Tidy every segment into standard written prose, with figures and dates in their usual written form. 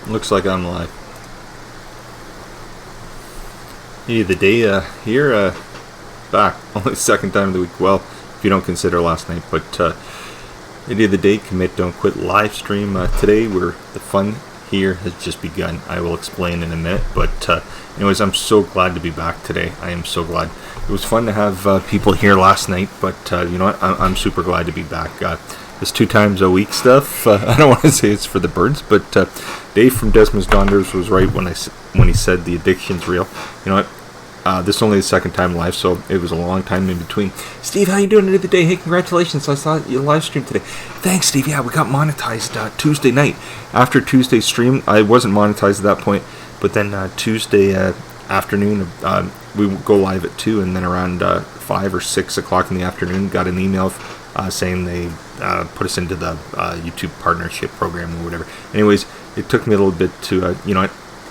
Looks like I'm live. Hey, the day here, back. Only second time of the week. Well, if you don't consider last night, but Day of the Day, Commit Don't Quit live stream. Today, the fun here has just begun. I will explain in a minute, but anyways, I'm so glad to be back today. I am so glad. It was fun to have people here last night, but you know what? I'm super glad to be back. This 2 times a week stuff. I don't want to say it's for the birds, but Dave from Desmond's Donders was right when he said the addiction's real. You know what? This is only the second time live, so it was a long time in between. Steve, how you doing today? Hey, congratulations! I saw your live stream today. Thanks, Steve. Yeah, we got monetized Tuesday night. After Tuesday's stream, I wasn't monetized at that point, but then Tuesday afternoon, we would go live at 2, and then around 5 or 6 o'clock in the afternoon, got an email saying they put us into the YouTube partnership program or whatever. Anyways, it took me a little bit to,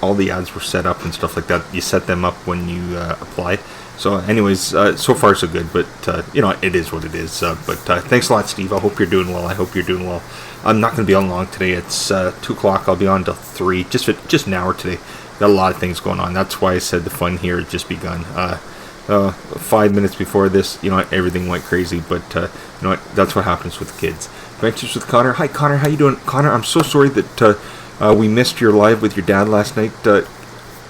all the ads were set up and stuff like that. You set them up when you apply. So anyways, so far so good, but it is what it is. But thanks a lot, Steve. I hope you're doing well. I hope you're doing well. I'm not going to be on long today. It's 2 o'clock. I'll be on till 3, just an hour today. Got a lot of things going on. That's why I said the fun here has just begun. 5 minutes before this, everything went crazy, but that's what happens with kids. Adventures with Connor. Hi, Connor. How you doing? Connor, I'm so sorry that we missed your live with your dad last night.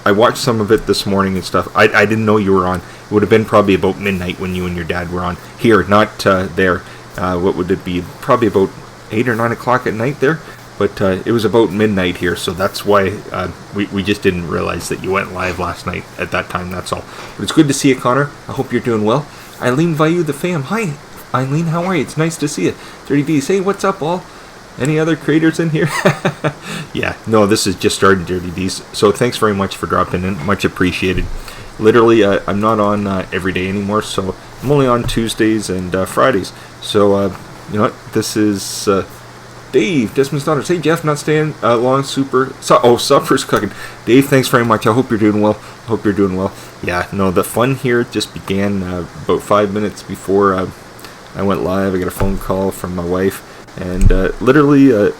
I watched some of it this morning and stuff. I didn't know you were on. It would have been probably about midnight when you and your dad were on. Here, not there. What would it be? Probably about 8 or 9 o'clock at night there. But it was about midnight here, so that's why we just didn't realize that you went live last night at that time, that's all. But it's good to see you, Connor. I hope you're doing well. Eileen Vayu, the fam. Hi, Eileen, how are you? It's nice to see you. 30Ds, hey, what's up, all? Any other creators in here? Yeah, no, this is just starting, Dirty D's. So thanks very much for dropping in. Much appreciated. Literally, I'm not on every day anymore, so I'm only on Tuesdays and Fridays. So, you know what? This is... Dave, Desmond's daughter. Hey, Jeff, not staying long. Supper's cooking. Dave, thanks very much. I hope you're doing well. Yeah, no, the fun here just began about 5 minutes before I went live. I got a phone call from my wife, and literally,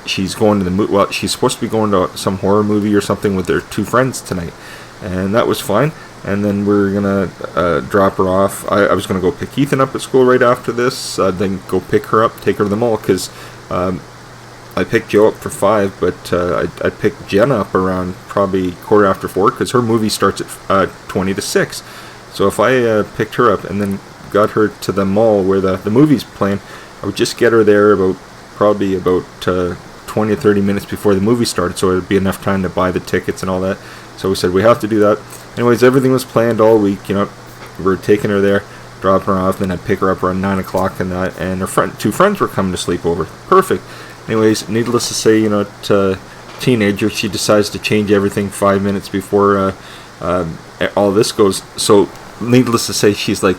she's going to the movie. Well, she's supposed to be going to some horror movie or something with her 2 friends tonight, and that was fine. And then we're gonna drop her off. I was gonna go pick Ethan up at school right after this. Then go pick her up, take her to the mall, because I picked Joe up for 5, but I picked Jenna up around probably 4:15 because her movie starts at 20 to 6. So if I picked her up and then got her to the mall where the movie's playing, I would just get her there probably about 20 or 30 minutes before the movie started, so it would be enough time to buy the tickets and all that. So we said we have to do that. Anyways, everything was planned all week. We were taking her there, dropping her off, then I'd pick her up around 9 o'clock, and her 2 friends were coming to sleep over. Perfect. Anyways, needless to say, teenager, she decides to change everything 5 minutes before all this goes. So, needless to say, she's like,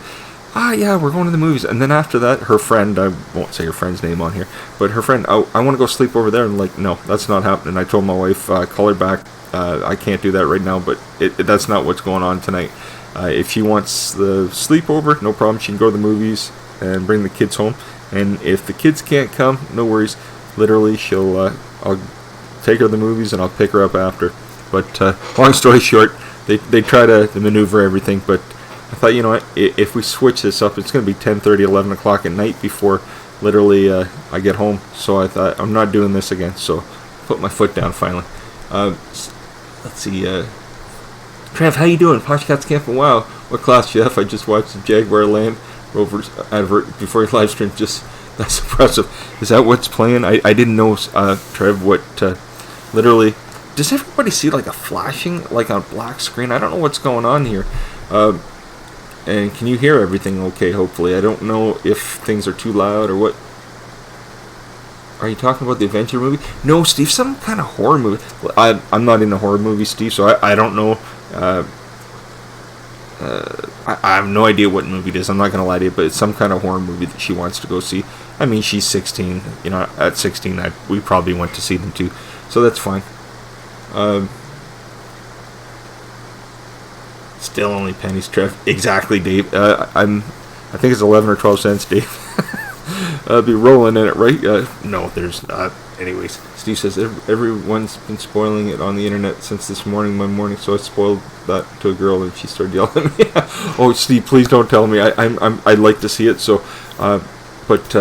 yeah, we're going to the movies. And then after that, her friend, I won't say her friend's name on here, but her friend, I want to go sleep over there. And like, no, that's not happening. I told my wife, call her back. I can't do that right now, but that's not what's going on tonight. If she wants the sleepover, no problem. She can go to the movies and bring the kids home. And if the kids can't come, no worries. Literally, I'll take her to the movies and I'll pick her up after. But long story short, they try to maneuver everything. But I thought, you know what, if we switch this up, it's going to be 10:30, 11 o'clock at night before literally I get home. So I thought, I'm not doing this again. So put my foot down finally. Let's see. Trev, how you doing? Poshcats camping. Wow, what class, Jeff? I just watched the Jaguar Land Rovers advert before your live stream. That's impressive. Is that what's playing? I didn't know, Trev, what, literally, does everybody see like a flashing, like on a black screen? I don't know what's going on here. And can you hear everything okay, hopefully? I don't know if things are too loud or what. Are you talking about the adventure movie? No, Steve, some kind of horror movie. I'm not in a horror movie, Steve, so I don't know. I have no idea what movie it is. I'm not going to lie to you, but it's some kind of horror movie that she wants to go see. I mean, she's 16. At 16, we probably went to see them too. So that's fine. Still only pennies, Trev. Exactly, Dave. I think it's 11 or 12 cents, Dave. be rolling in it, right? No, there's not. Anyways, Steve says everyone's been spoiling it on the internet since this morning, my morning. So I spoiled that to a girl, and she started yelling at me. Oh, Steve, please don't tell me. I'd like to see it. So, but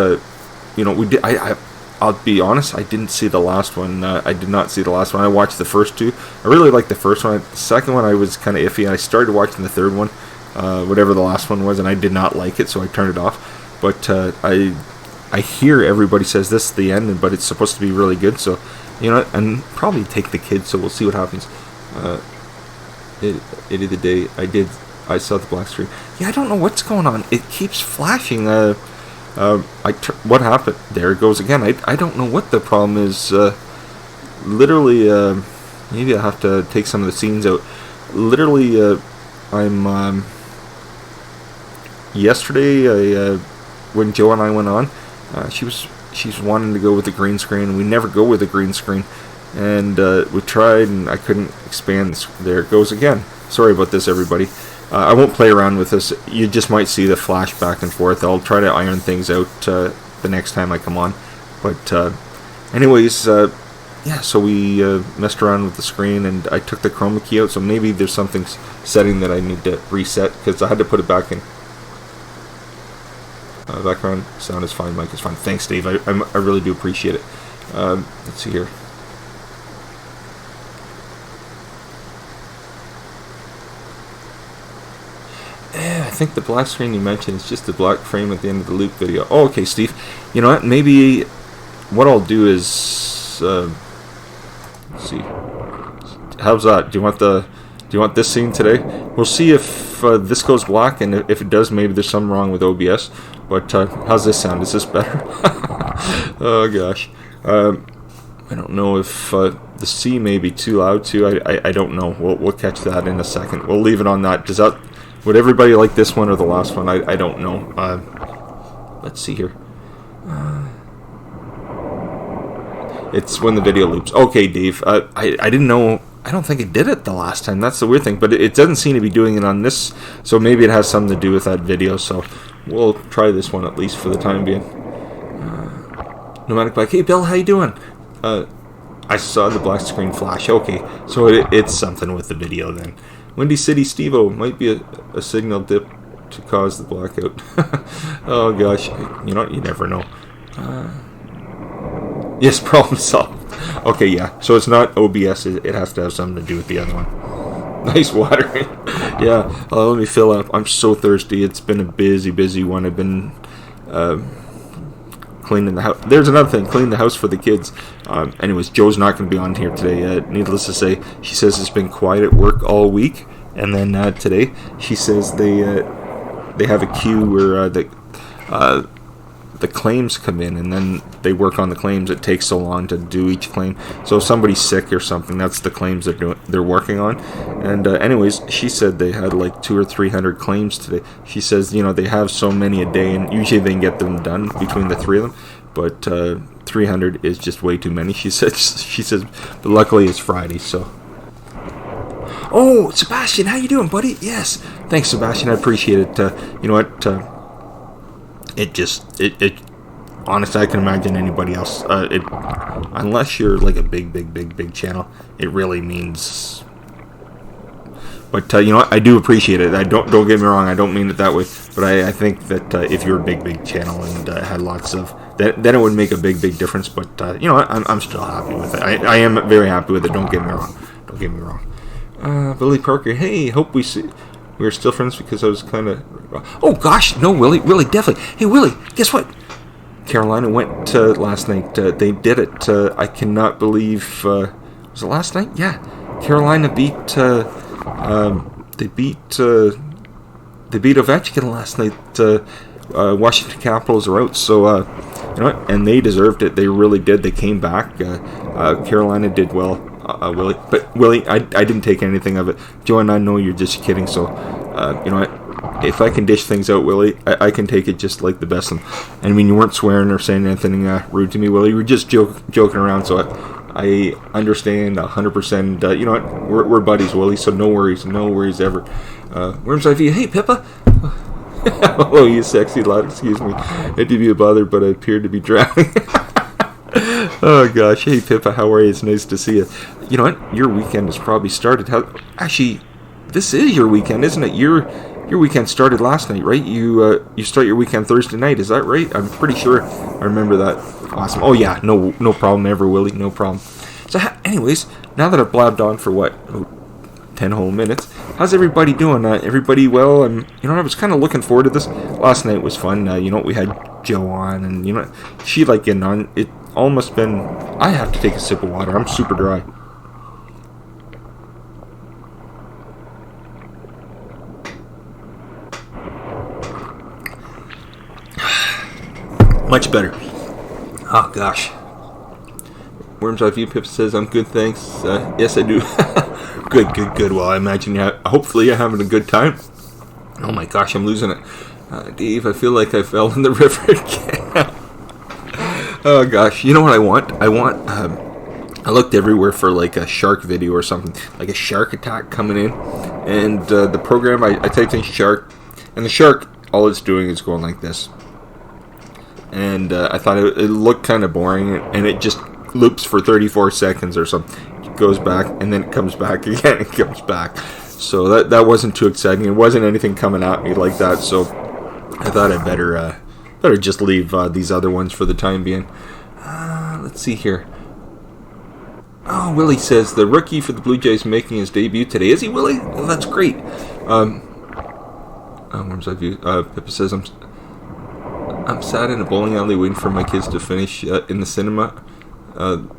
you know, we did. I'll be honest, I didn't see the last one. I did not see the last one. I watched the first two. I really liked the first one. The second one I was kind of iffy, and I started watching the third one, whatever the last one was, and I did not like it, so I turned it off. But I hear everybody says this is the end, but it's supposed to be really good. So, you know, and probably take the kids. So we'll see what happens. It is the day I saw the black screen. Yeah, I don't know what's going on. It keeps flashing. What happened? There it goes again. I don't know what the problem is. Literally, maybe I have to take some of the scenes out. Literally, I'm yesterday. When Joe and I went on, she's wanting to go with the green screen. We never go with the green screen, and we tried, and I couldn't expand this. There it goes again. Sorry about this, everybody. I won't play around with this. You just might see the flash back and forth. I'll try to iron things out the next time I come on. But anyways, yeah, so we messed around with the screen, and I took the chroma key out, so maybe there's something setting that I need to reset, because I had to put it back in. Background sound is fine, mic is fine. Thanks, Dave. I really do appreciate it. Let's see here. I think the black screen you mentioned is just the black frame at the end of the loop video. Oh, okay, Steve. You know what? Maybe what I'll do is let's see. How's that? Do you want this scene today? We'll see if this goes black, and if it does, maybe there's something wrong with OBS. But how's this sound? Is this better? Oh gosh. I don't know if the C may be too loud too. I don't know. We'll catch that in a second. We'll leave it on that. Would everybody like this one or the last one? I don't know. Let's see here. It's when the video loops. Okay, Dave. I didn't know. I don't think it did it the last time. That's the weird thing. But it doesn't seem to be doing it on this. So maybe it has something to do with that video. So we'll try this one at least for the time being. Nomadic Bike. Hey, Bill. How you doing? I saw the black screen flash. Okay. So it's something with the video then. Windy City Steve-O might be a signal dip to cause the blackout. Oh gosh, you know, you never know. Yes, problem solved. Okay, yeah, so it's not OBS, it has to have something to do with the other one. Nice watering. Yeah, let me fill up. I'm so thirsty. It's been a busy one. I've been cleaning the house. There's another thing, clean the house for the kids. Anyways, Joe's not going to be on here today. Needless to say, she says it's been quiet at work all week, and then today she says they have a queue where the claims come in, and then they work on the claims. It takes so long to do each claim. So if somebody's sick or something, that's the claims they're working on. And anyways, she said they had like 200 or 300 claims today. She says, you know, they have so many a day, and usually they can get them done between the three of them. But 300 is just way too many. She says, but luckily it's Friday, so. Oh, Sebastian, how you doing, buddy? Yes, thanks, Sebastian. I appreciate it. You know what? It honestly, I can imagine anybody else. Unless you're like a big channel, it really means. But you know what? I do appreciate it. Don't get me wrong. I don't mean it that way. But I think that if you're a big channel and had lots of then it would make a big difference. But you know what? I'm still happy with it. I am very happy with it. Don't get me wrong. Billy Parker. Hey, hope we're still friends because I was kind of. Oh gosh, no, Willie, definitely. Hey, Willie, guess what? Carolina went last night. They did it. I cannot believe. Was it last night? Yeah, Carolina beat. They beat Ovechkin last night. Washington Capitals are out, so you know what? And they deserved it. They really did. They came back. Carolina did well. Willie, but Willie, I didn't take anything of it. Joe and I know you're just kidding, so you know what? If I can dish things out, Willie, I can take it just like the best of them. And I mean, you weren't swearing or saying anything rude to me, Willie. You were just joking around, so I understand 100%. You know what? We're buddies, Willie, so no worries ever. Worms IV, hey, Pippa. Oh, you sexy lad, excuse me. I hate to be a bother, but I appear to be drowning. Oh gosh, hey Pippa, how are you? It's nice to see you. You know what? Your weekend has probably started. Actually, this is your weekend, isn't it? Your weekend started last night, right? You start your weekend Thursday night. Is that right? I'm pretty sure I remember that. Awesome. Oh yeah, no problem ever, Willie. No problem. So, anyways, now that I've blabbed on for what, 10 whole minutes, how's everybody doing? Everybody well? And I was kind of looking forward to this. Last night was fun. We had Jo on, and she liked getting on. It almost been. I have to take a sip of water. I'm super dry. Much better. Oh gosh. Worm's Eye View, Pip says, I'm good, thanks. Yes, I do. Good. Well, I imagine hopefully you're having a good time. Oh my gosh, I'm losing it. Dave, I feel like I fell in the river again. Oh gosh, you know what I want? I looked everywhere for like a shark video or something, like a shark attack coming in. And the program, I typed in shark, and the shark, all it's doing is going like this. And I thought it looked kind of boring, and it just loops for 34 seconds or something. It goes back, and then it comes back again, and comes back. So that wasn't too exciting. It wasn't anything coming at me like that, so I thought I'd better just leave these other ones for the time being. Let's see here. Oh, Willie says, the rookie for the Blue Jays making his debut today. Is he, Willie? Well, that's great. Worm's Eye View. Pippa says, I'm sat in a bowling alley waiting for my kids to finish in the cinema.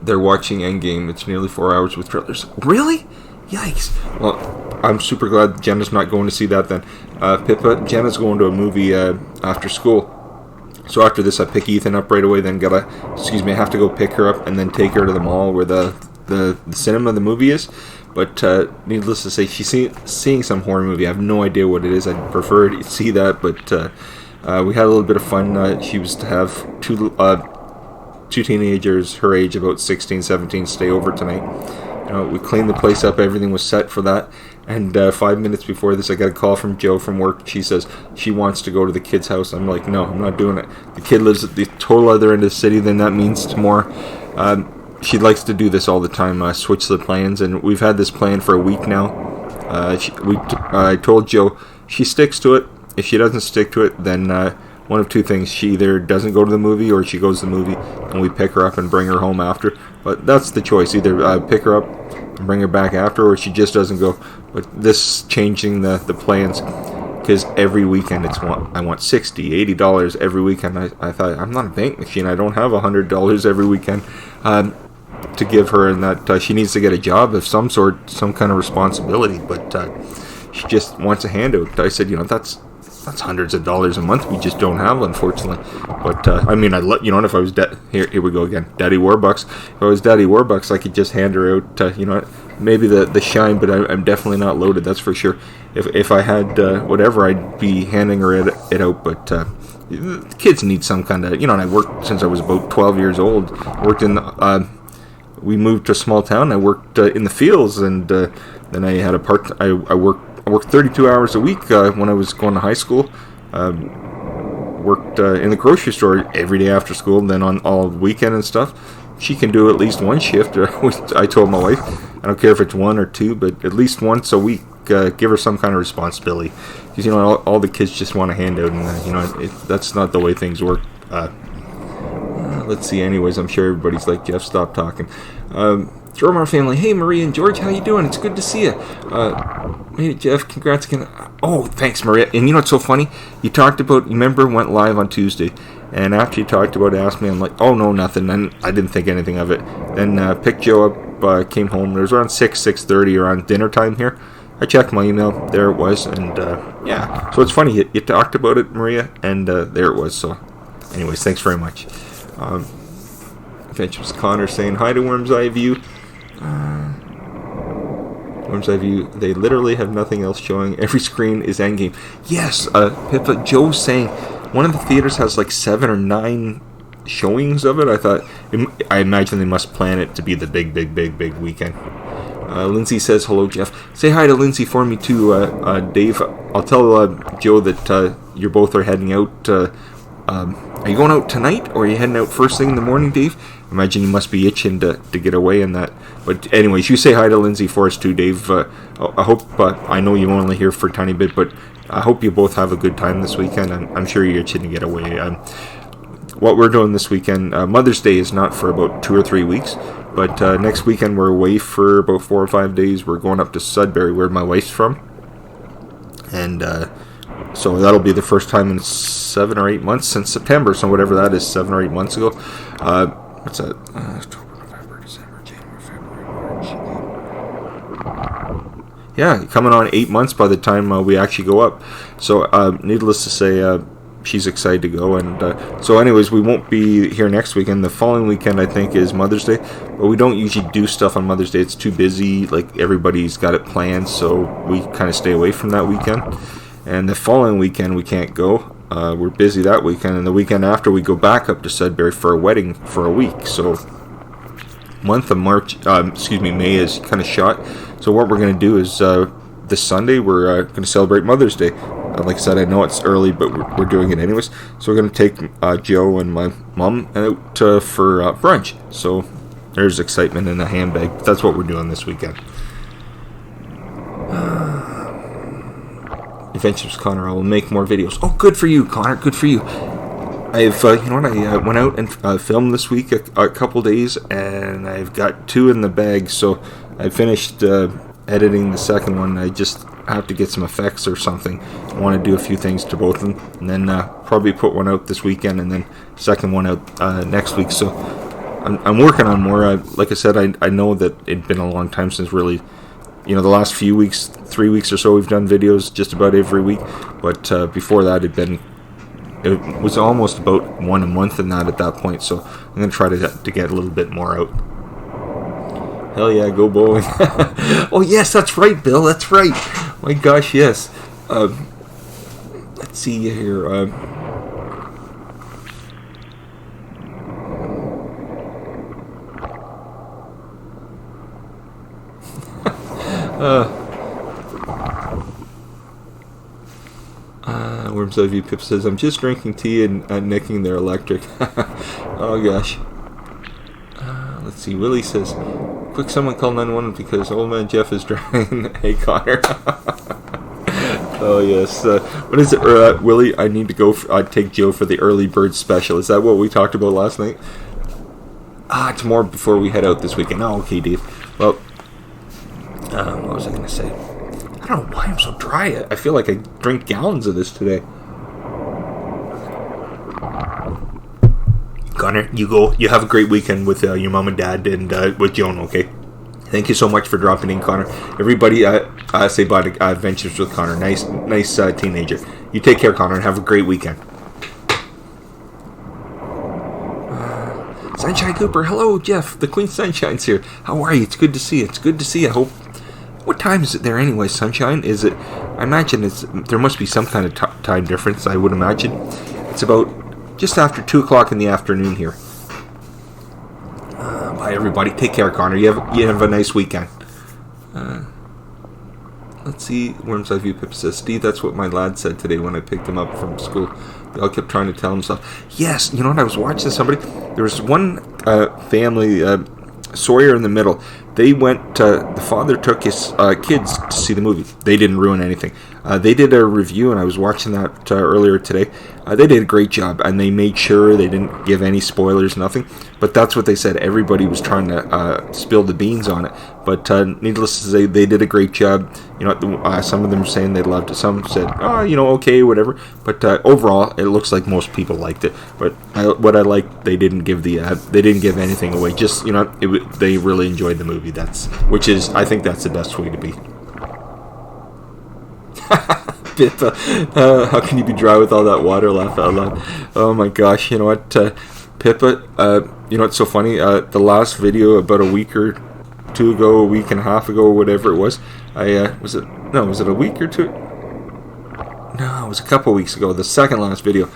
They're watching Endgame. It's nearly 4 hours with trailers. Really? Yikes. Well, I'm super glad Jenna's not going to see that then. Pippa, Jenna's going to a movie after school. So after this, I pick Ethan up right away, then I have to go pick her up and then take her to the mall where the cinema, the movie is. But needless to say, she's seeing some horror movie. I have no idea what it is. I'd prefer to see that, but we had a little bit of fun. She was to have two teenagers her age, about 16, 17, stay over tonight. We cleaned the place up. Everything was set for that. And 5 minutes before this, I got a call from Jo from work. She says she wants to go to the kid's house. I'm like, no, I'm not doing it. The kid lives at the total other end of the city. Then that means tomorrow. She likes to do this all the time, switch the plans. And we've had this plan for a week now. I told Jo she sticks to it. If she doesn't stick to it, then one of two things. She either doesn't go to the movie or she goes to the movie and we pick her up and bring her home after. But that's the choice. Either pick her up and bring her back after, or she just doesn't go. But this changing the plans, because every weekend I want $60, $80 every weekend. I thought, I'm not a bank machine. I don't have $100 every weekend to give her, and that she needs to get a job of some sort, some kind of responsibility. But she just wants a handout. I said, that's hundreds of dollars a month we just don't have, unfortunately. But if I was here we go again, Daddy Warbucks. If I was Daddy Warbucks, I could just hand her out. Maybe the shine, but I'm definitely not loaded. That's for sure. If I had whatever, I'd be handing her it out. But the kids need some kind of And I worked since I was about 12 years old. Worked in we moved to a small town. I worked in the fields, and then I had I worked 32 hours a week when I was going to high school. Worked in the grocery store every day after school, and then on all weekend and stuff. She can do at least one shift. I told my wife, I don't care if it's one or two, but at least once a week, give her some kind of responsibility. Because all the kids just want a handout, and that's not the way things work. Let's see. Anyways, I'm sure everybody's like, Jeff, stop talking. Dromar family, hey Maria and George, how you doing? It's good to see you. Hey Jeff, congrats again. Oh, thanks Maria. And what's so funny? You remember went live on Tuesday, and after you talked about it, asked me, I'm like, oh no, nothing. And I didn't think anything of it. Then picked Jo up, came home. It was around 6:30 around dinner time here. I checked my email, there it was, and yeah. So it's funny, you talked about it, Maria, and there it was. So anyways, thanks very much. Adventures Connor saying hi to Worm's Eye View. Worm's Eye View, they literally have nothing else showing. Every screen is Endgame. Yes, Pippa, Joe's saying one of the theaters has like 7 or 9 showings of it. I imagine they must plan it to be the big weekend. Lindsay says, hello, Jeff. Say hi to Lindsay for me, too, Dave. I'll tell Joe that you both are heading out. Are you going out tonight, or are you heading out first thing in the morning, Dave? Imagine you must be itching to get away in that. But anyways, you say hi to Lindsay for us, too, Dave. I hope, I know you only here for a tiny bit, but I hope you both have a good time this weekend. I'm sure you're itching to get away. What we're doing this weekend, Mother's Day is not for about 2 or 3 weeks, but next weekend we're away for about 4 or 5 days. We're going up to Sudbury, where my wife's from, and so that'll be the first time in 7 or 8 months since September, so whatever that is, 7 or 8 months ago. What's that? October, November, December, January, February, March. Yeah, coming on 8 months by the time we actually go up. So needless to say, she's excited to go, and so anyways, we won't be here next weekend. The following weekend, I think, is Mother's Day, but we don't usually do stuff on Mother's Day. It's too busy, like everybody's got it planned, so we kind of stay away from that weekend. And the following weekend we can't go, we're busy that weekend, and the weekend after we go back up to Sudbury for a wedding for a week. So month of May is kind of shot. So what we're going to do is this Sunday we're going to celebrate Mother's Day. Like I said, I know it's early, but we're doing it anyways. So we're going to take Joe and my mom out for brunch. So there's excitement in the handbag. That's what we're doing this weekend. Adventures Connor, I will make more videos. Oh, good for you, Connor. Good for you. I've, I went out and filmed this week a couple days, and I've got 2 in the bag. So I finished editing the second one. I just have to get some effects or something. I want to do a few things to both of them, and then probably put one out this weekend, and then second one out next week. So I'm working on more. Like I said, I know that it'd been a long time since really, the last few weeks, 3 weeks or so, we've done videos just about every week. But before that, it was almost about 1 a month in that at that point. So I'm going to try to get a little bit more out. Hell yeah, go bowling. Oh yes, that's right, Bill, that's right. My gosh, yes. Let's see here. Worms Eye View Pip says, I'm just drinking tea and nicking their electric. Oh gosh. Let's see, Willie says, quick, someone call 911 because old man Jeff is driving. Hey Connor. Oh yes. What is it, Willie? I need to go take Joe for the early bird special. Is that what we talked about last night? It's more before we head out this weekend. Oh, okay, Dave. Well, what was I going to say? I don't know why I'm so dry. I feel like I drink gallons of this today. Connor, you go. You have a great weekend with your mom and dad and with Joan, okay? Thank you so much for dropping in, Connor. Everybody, say bye to Adventures with Connor. Nice teenager. You take care, Connor, and have a great weekend. Sunshine Cooper, hello, Jeff. The Queen Sunshine's here. How are you? It's good to see you. It's good to see you. I hope. What time is it there anyway, Sunshine? Is it? I imagine there must be some kind of time difference, I would imagine. It's about just after 2 o'clock in the afternoon here. Bye, everybody. Take care, Connor. You have a nice weekend. Let's see. Worms Eye View Pip says, Steve, that's what my lad said today when I picked him up from school. They all kept trying to tell him stuff. Yes, you know what? I was watching somebody. There was one family, Sawyer in the middle. They went, the father took his kids to see the movie. They didn't ruin anything. They did a review, and I was watching that earlier today. They did a great job, and they made sure they didn't give any spoilers, nothing. But that's what they said. Everybody was trying to spill the beans on it. But needless to say, they did a great job. Some of them were saying they loved it. Some said, okay, whatever. But overall, it looks like most people liked it. But what I liked, they didn't give anything away. Just they really enjoyed the movie. I think that's the best way to be. Pippa, how can you be dry with all that water? Laugh out loud. Oh my gosh, you know what, Pippa, what's so funny, the last video about a week or two ago, a week and a half ago, whatever it was, was it a week or two? No, it was a couple weeks ago, the second last video.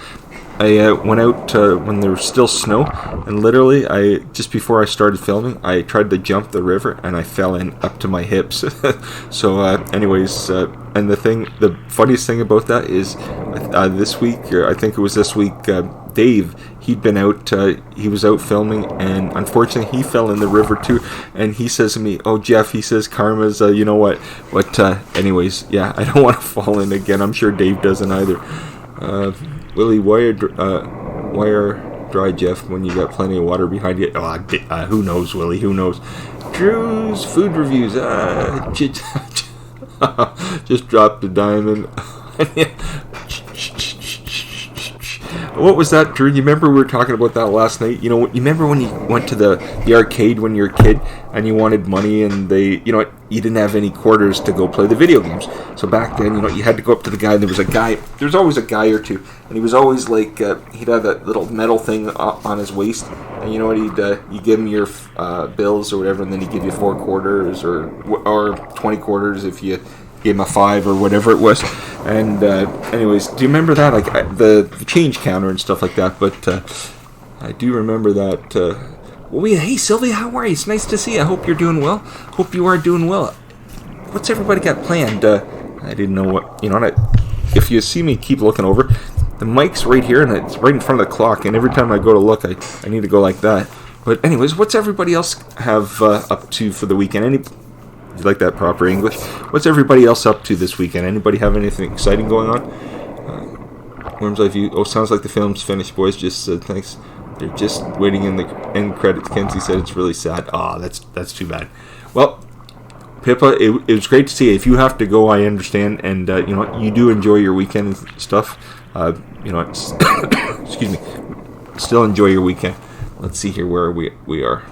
I went out when there was still snow, and literally, just before I started filming, I tried to jump the river, and I fell in up to my hips. So, anyways, and the funniest thing about that is, this week, or I think it was this week, Dave, he'd been out, he was out filming, and unfortunately he fell in the river too, and he says to me, "Oh, Jeff," he says, "karma's, you know what, but, anyways, yeah, I don't want to fall in again. I'm sure Dave doesn't either." Willie, why are dry, Jeff, when you got plenty of water behind you? Who knows, Willie, who knows? Drew's food reviews, just dropped a diamond. What was that, Drew? You remember we were talking about that last night? You remember when you went to the arcade when you were a kid and you wanted money, and you didn't have any quarters to go play the video games. So back then, you had to go up to the guy, and there was always a guy or two, and he was always like, he'd have that little metal thing on his waist, and you give him your bills or whatever, and then he'd give you 4 quarters or 20 quarters if you gave him a 5 or whatever it was. And anyways, do you remember that, like the change counter and stuff like that? But I do remember that. Hey Sylvia, how are you? It's nice to see you. I hope you're doing well. Hope you are doing well. What's everybody got planned? I didn't know what, if you see me keep looking over, the mic's right here and it's right in front of the clock, and every time I go to look, I need to go like that. But anyways, what's everybody else have up to for the weekend? You like that proper English? What's everybody else up to this weekend? Anybody have anything exciting going on? Worm's Eye View. Oh, sounds like the film's finished. Boys just said thanks. They're just waiting in the end credits. Kenzie said it's really sad. That's too bad. Well, Pippa, it was great to see you. If you have to go, I understand, and you do enjoy your weekend and stuff. Excuse me. Still enjoy your weekend. Let's see here where we are.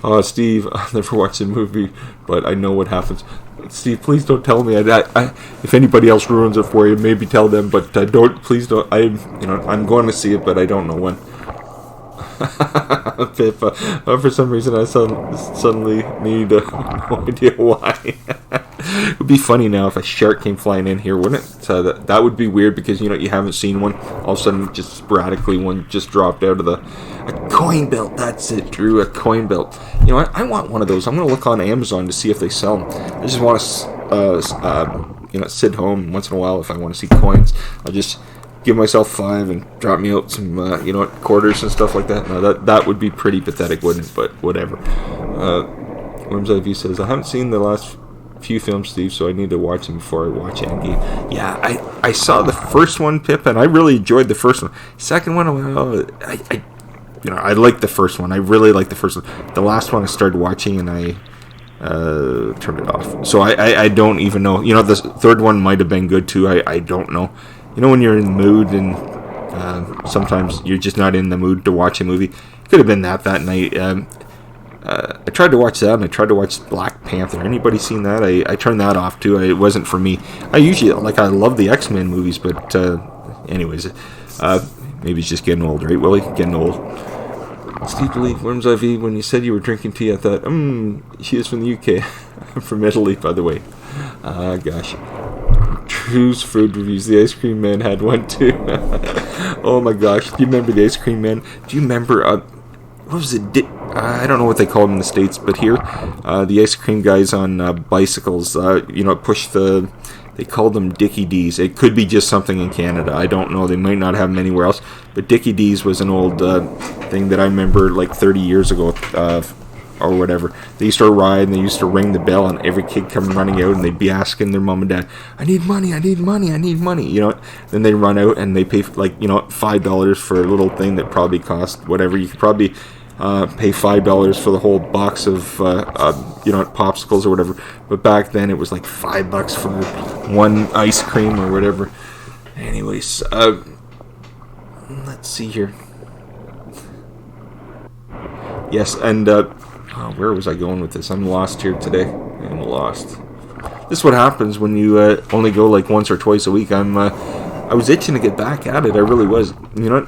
Oh, Steve, I've never watched a movie, but I know what happens. Steve, please don't tell me. If anybody else ruins it for you, maybe tell them, but please don't. I'm going to see it, but I don't know when. Pip, for some reason I suddenly need no idea why. It would be funny now if a shark came flying in here, wouldn't it? So that would be weird, because you haven't seen one. All of a sudden, just sporadically, one just dropped out of a coin belt. That's it, Drew. A coin belt. I want one of those. I'm going to look on Amazon to see if they sell them. I just want to sit home once in a while. If I want to see coins, I'll just give myself 5 and drop me out some quarters and stuff like that. No, that would be pretty pathetic, wouldn't it? But whatever. Worm's Eye View says, I haven't seen the last few films, Steve, so I need to watch them before I watch Endgame. Yeah, I saw the first one, Pip, and I really enjoyed the first one. Second one, I liked the first one. I really liked the first one. The last one I started watching, and I turned it off. So I don't even know. The third one might have been good too. I don't know. When you're in the mood, and sometimes you're just not in the mood to watch a movie. Could have been that night. I tried to watch that, and I tried to watch Black Panther. Anybody seen that? I turned that off too. It wasn't for me. I usually I love the X-Men movies, but anyways, maybe it's just getting old, right, Willie? Getting old. Steve Believe, Worm's IV, when you said you were drinking tea, I thought, she is from the UK. I'm from Italy, by the way. Gosh. Drew's food reviews. The Ice Cream Man had one too. Oh my gosh. Do you remember the Ice Cream Man? Do you remember, what was it? I don't know what they call them in the States, but here, the ice cream guys on bicycles, they called them Dickie D's. It could be just something in Canada. I don't know. They might not have them anywhere else. But Dickie D's was an old thing that I remember like 30 years ago or whatever. They used to ride, and they used to ring the bell, and every kid come running out, and they'd be asking their mom and dad, I need money, I need money, I need money. Then they run out, and they pay $5 for a little thing that probably cost whatever. You could probably pay $5 for the whole box of popsicles or whatever, but back then it was like $5 for one ice cream or whatever. Anyways, let's see here. Yes, and where was I going with this? I'm lost here today. I'm lost. This is what happens when you only go like once or twice a week. I was itching to get back at it. I really was.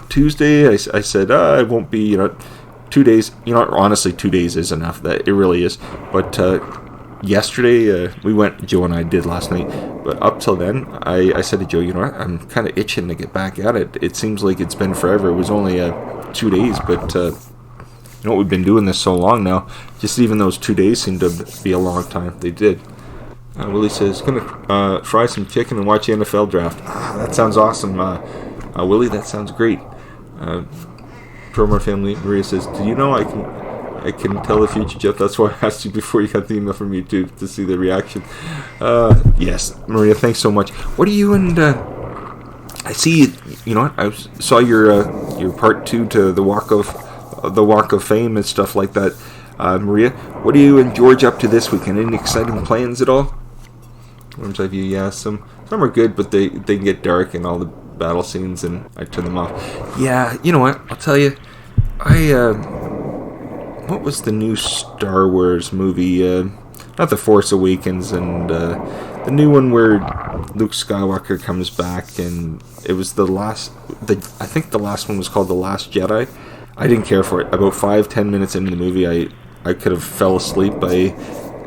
Tuesday I said I won't be 2 days, honestly 2 days is enough. That it really is. But yesterday, Joe and I did last night, but up till then, I said to Joe, you know what, I'm kind of itching to get back at it. It seems like it's been forever. It was only 2 days, but you know, we've been doing this so long now. Just even those 2 days seemed to be a long time. They did. Willie says, gonna fry some chicken and watch the NFL draft. That sounds awesome. Willie, that sounds great. From our family, Maria says, do you know I can tell the future, Jeff? That's why I asked you before you got the email from YouTube to see the reaction. Yes, Maria, thanks so much. What are you and I see, you know what, I saw your part 2 to the Walk of Fame and stuff like that. Maria, what are you and George up to this weekend? Any exciting plans at all? Worms Eye View, yeah, some are good, but they can get dark and all the battle scenes, and I turn them off. Yeah, you know what, I'll tell you, what was the new Star Wars movie? Not The Force Awakens, and the new one where Luke Skywalker comes back, and it was I think the last one was called The Last Jedi. I didn't care for it. About 5-10 minutes into the movie, I could have fell asleep.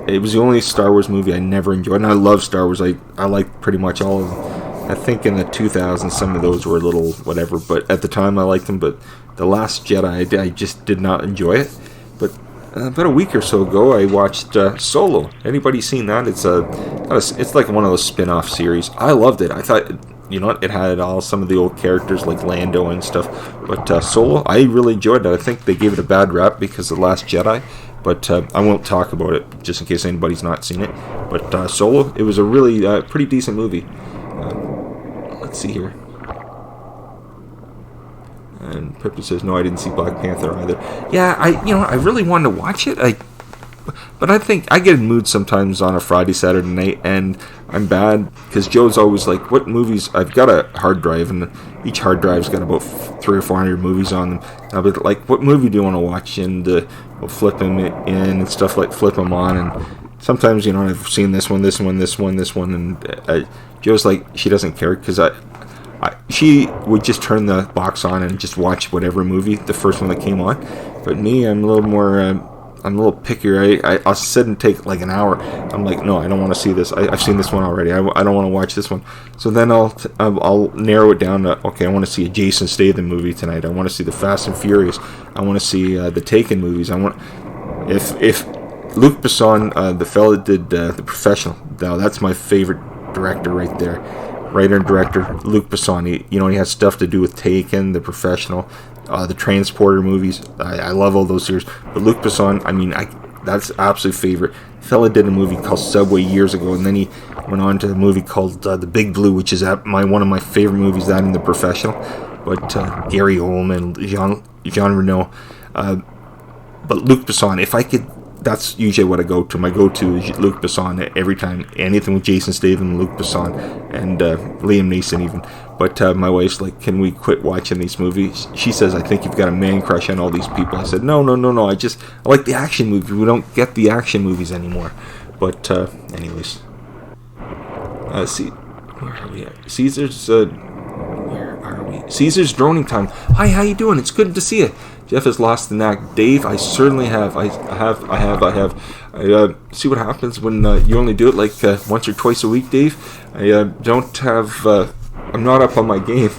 It was the only Star Wars movie I never enjoyed, and I love Star Wars. I like pretty much all of them. I think in the 2000s, some of those were a little whatever, but at the time I liked them. But The Last Jedi, I just did not enjoy it. But about a week or so ago, I watched Solo. Anybody seen that? It's like one of those spin-off series. I loved it. I thought, you know what, it had some of the old characters like Lando and stuff. But Solo, I really enjoyed it. I think they gave it a bad rap because of The Last Jedi. But I won't talk about it just in case anybody's not seen it. But Solo, it was a really pretty decent movie. Let's see here. And Pippa says, no, I didn't see Black Panther either. Yeah, I really wanted to watch it. But I think I get in mood sometimes on a Friday, Saturday night, and I'm bad because Joe's always like, what movies? I've got a hard drive, and each hard drive's got about 300 or 400 movies on them. I'll be like, what movie do you want to watch? And we'll flip them in and stuff, like flip them on. And sometimes, you know, I've seen this one, and Joe's like, she doesn't care because she would just turn the box on and just watch whatever movie, the first one that came on. But me, I'm a little more, I'm a little pickier. I'll sit and take like an hour. I'm like, no, I don't want to see this. I've seen this one already. I don't want to watch this one. So then I'll narrow it down to, okay, I want to see a Jason Statham movie tonight. I want to see the Fast and Furious. I want to see the Taken movies. If Luc Besson, the fella that did The Professional, now that's my favorite director right there. Writer and director, Luc Besson. He has stuff to do with Taken, The Professional, the Transporter movies. I love all those series. But Luc Besson, that's absolute favorite. The fella did a movie called Subway years ago, and then he went on to a movie called The Big Blue, which is one of my favorite movies, that and The Professional. But Gary Oldman, Jean Reno. But Luc Besson, if I could, that's usually what I go to. My go-to is Luc Besson every time. Anything with Jason Statham, Luc Besson, and Liam Neeson even. But my wife's like, can we quit watching these movies? She says, I think you've got a man crush on all these people. I said, no. I like the action movies. We don't get the action movies anymore. But anyways. See, where are we at? Caesar's, where are we? Caesar's Droning Time. Hi, how you doing? It's good to see you. Jeff has lost the knack. Dave, I certainly have. I see what happens when you only do it like once or twice a week, Dave. I'm not up on my game.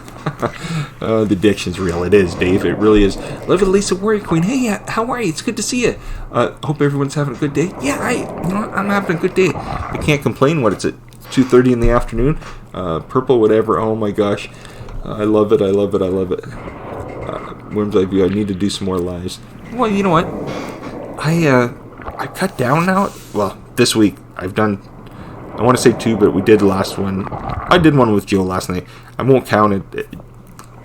The diction's real. It is, Dave. It really is. Live with Lisa Warrior Queen. Hey, how are you? It's good to see you. Hope everyone's having a good day. Yeah, I'm having a good day. I can't complain. What it's at 2:30 in the afternoon. Purple, whatever. Oh my gosh, I love it. Worms Eye View, I need to do some more lives. Well, you know what? I cut down now. Well, this week I've done, I want to say 2, but we did the last one. I did one with Joe last night. I won't count it.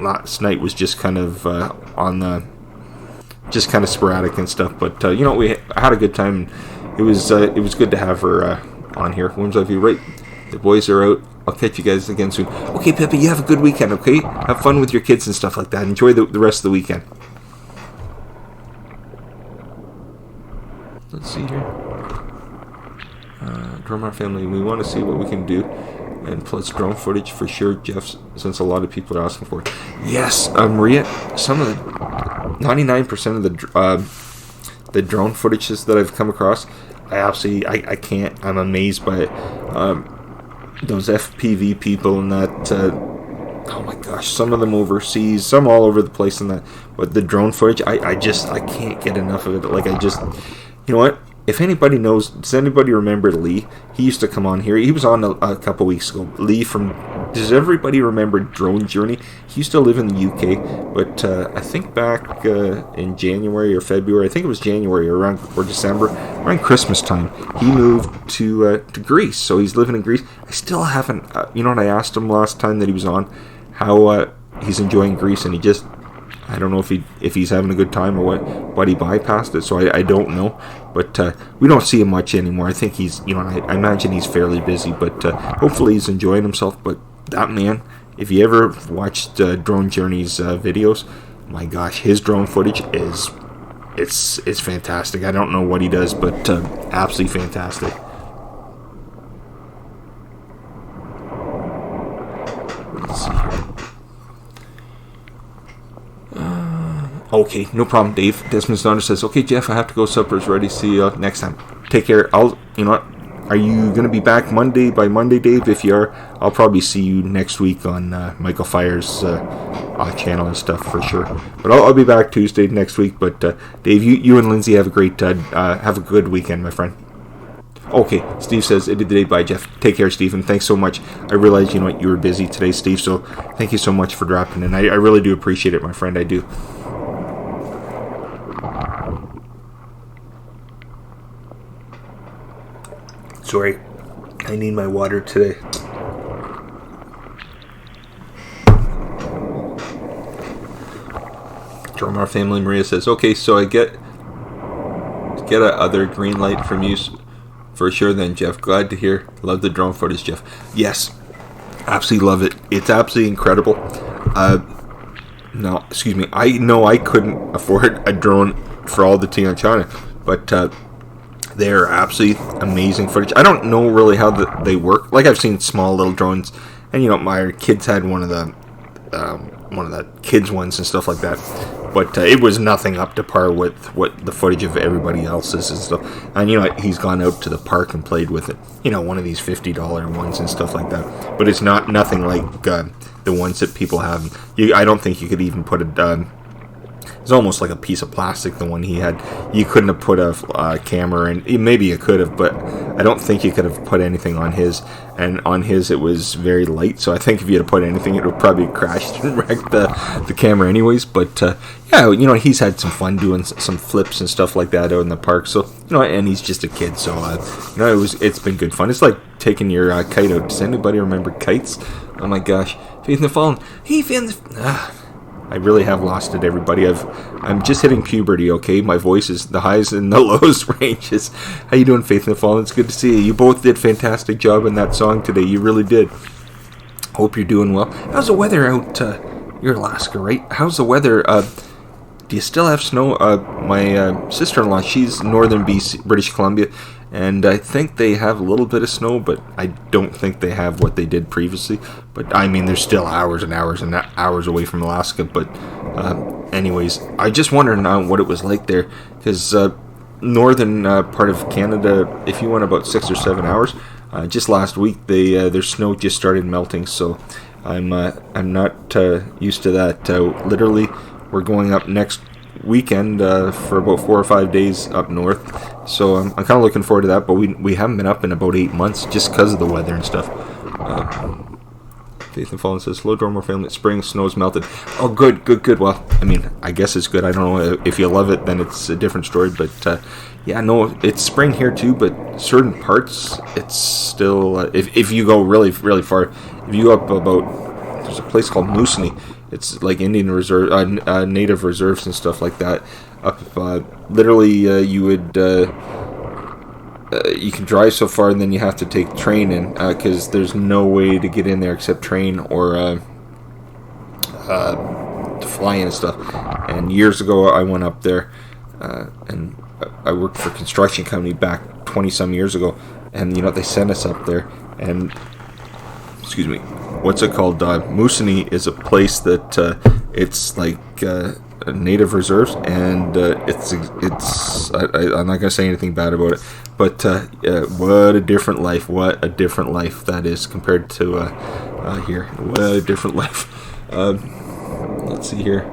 Last night was just kind of just kind of sporadic and stuff. But I had a good time. It was good to have her on here. Worms Eye View, right? The boys are out. I'll catch you guys again soon. Okay, Pepe, you have a good weekend, okay? Have fun with your kids and stuff like that. Enjoy the rest of the weekend. Let's see here. Drone Our Family, we want to see what we can do. And plus drone footage for sure, Jeff, since a lot of people are asking for it. Yes, Maria, some of the 99% of the drone footages that I've come across, I can't. I'm amazed by those FPV people and that. Oh my gosh, some of them overseas, some all over the place, and that. But the drone footage, I can't get enough of it. Like, you know what? If anybody knows, does anybody remember Lee? He used to come on here. He was on a couple weeks ago. Lee from, does everybody remember Drone Journey? He used to live in the UK, but I think back in January or February, I think it was January or December, around Christmas time, he moved to Greece. So he's living in Greece. I still haven't, you know what, I asked him last time that he was on, how he's enjoying Greece, and he just, I don't know if he's having a good time or what, but he bypassed it, so I don't know. But we don't see him much anymore. I think he's, you know, I imagine he's fairly busy, but hopefully he's enjoying himself. But that man, if you ever watched Drone Journey's videos, my gosh, his drone footage it's fantastic. I don't know what he does, but absolutely fantastic. Let's see here. Okay, no problem, Dave. Desmond's daughter says, okay, Jeff, I have to go. Supper's ready. See you next time. Take care. You know what? Are you going to be back by Monday, Dave? If you are, I'll probably see you next week on Michael Fire's channel and stuff for sure. But I'll be back Tuesday next week. But Dave, you and Lindsay have a good weekend, my friend. Okay, Steve says, it did the day. Bye, Jeff. Take care, Steve, and thanks so much. I realize, you know what, you were busy today, Steve, so thank you so much for dropping in. I really do appreciate it, my friend. I do. Sorry, I need my water today. Drumar Family Maria says, okay, so I get a other green light from you for sure then, Jeff. Glad to hear. Love the drone footage, Jeff. Yes, absolutely love it. It's absolutely incredible. No, excuse me. I know I couldn't afford a drone for all the tea on China, but they're absolutely amazing footage. I don't know really how they work. Like, I've seen small little drones, and you know, my kids had one of the kids ones and stuff like that. But it was nothing up to par with what the footage of everybody else's and stuff. And you know, he's gone out to the park and played with it. You know, one of these $50 ones and stuff like that. But it's nothing like the ones that people have. I don't think you could even put it. It's almost like a piece of plastic, the one he had. You couldn't have put a camera in. Maybe you could have, but I don't think you could have put anything on his. And on his, it was very light, so I think if you had put anything, it would probably crash and wreck the camera anyways. But yeah, you know, he's had some fun doing some flips and stuff like that out in the park. So, you know, and he's just a kid, so you know, it's been good fun. It's like taking your kite out. Does anybody remember kites? Oh my gosh, Faith in the Fallen. Hey, I really have lost it, everybody. I'm just hitting puberty, okay? My voice is the highs and the lows ranges. How you doing, Faith in the Fallen? It's good to see you. You both did a fantastic job in that song today. You really did. Hope you're doing well. How's the weather out? You're Alaska, right? How's the weather? Do you still have snow? My sister-in-law, she's northern BC, British Columbia, and I think they have a little bit of snow, but I don't think they have what they did previously. But I mean, they're still hours and hours and hours away from Alaska. But anyways, I just wondering what it was like there, because northern part of Canada, if you went about 6 or 7 hours, just last week their snow just started melting. So I'm not used to that. Literally, we're going up next weekend for about 4 or 5 days up north, so I'm kind of looking forward to that. But we haven't been up in about 8 months just because of the weather and stuff. Faith and Fallen says, hello, Drummer Family. Spring snow's melted. Oh, good. Well, I mean, I guess it's good. I don't know if you love it, then it's a different story. But yeah, no, it's spring here too. But certain parts, it's still. If you go really far, if you go up about, there's a place called Moosonee. It's like Indian reserve, native reserves and stuff like that. Up, literally, you would, you can drive so far, and then you have to take train in, because there's no way to get in there except train or to fly in and stuff. And years ago, I went up there, and I worked for a construction company back 20-some years ago, and you know, they sent us up there, and what's it called? Moosonee is a place that it's like native reserves, and I'm not gonna say anything bad about it, but what a different life! What a different life that is compared to here. What a different life. Let's see here.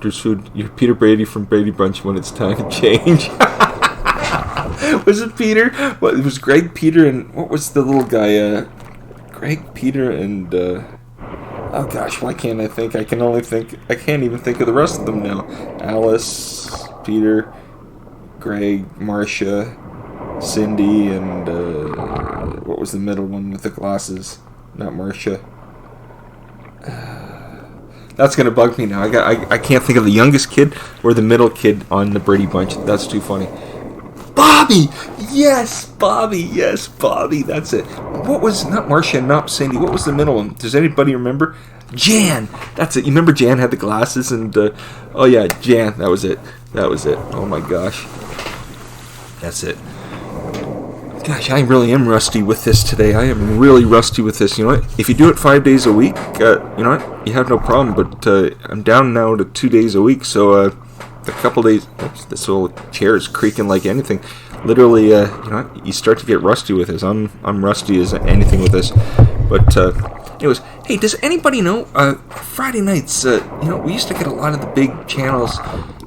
There's food. You're Peter Brady from Brady Bunch when it's time to change. Was it Peter? Well, it was Greg, Peter, and what was the little guy? Greg, Peter, and oh gosh, why can't I think? I can't even think of the rest of them now. Alice, Peter, Greg, Marcia, Cindy, and what was the middle one with the glasses? Not Marcia. That's gonna bug me now. I can't think of the youngest kid or the middle kid on the Brady Bunch. That's too funny. Bobby! Yes, Bobby. That's it. What was, not Marcia, not Cindy, what was the middle one? Does anybody remember? Jan! That's it. You remember Jan had the glasses and, oh yeah, Jan. That was it. Oh my gosh. That's it. Gosh, I really am rusty with this today. I am really rusty with this. You know what? If you do it 5 days a week, you know what? You have no problem. But I'm down now to 2 days a week, so a couple days. Oops, this little chair is creaking like anything. Literally, you know what? You start to get rusty with this. I'm rusty as anything with this. But anyways, hey, does anybody know? Friday nights, you know, we used to get a lot of the big channels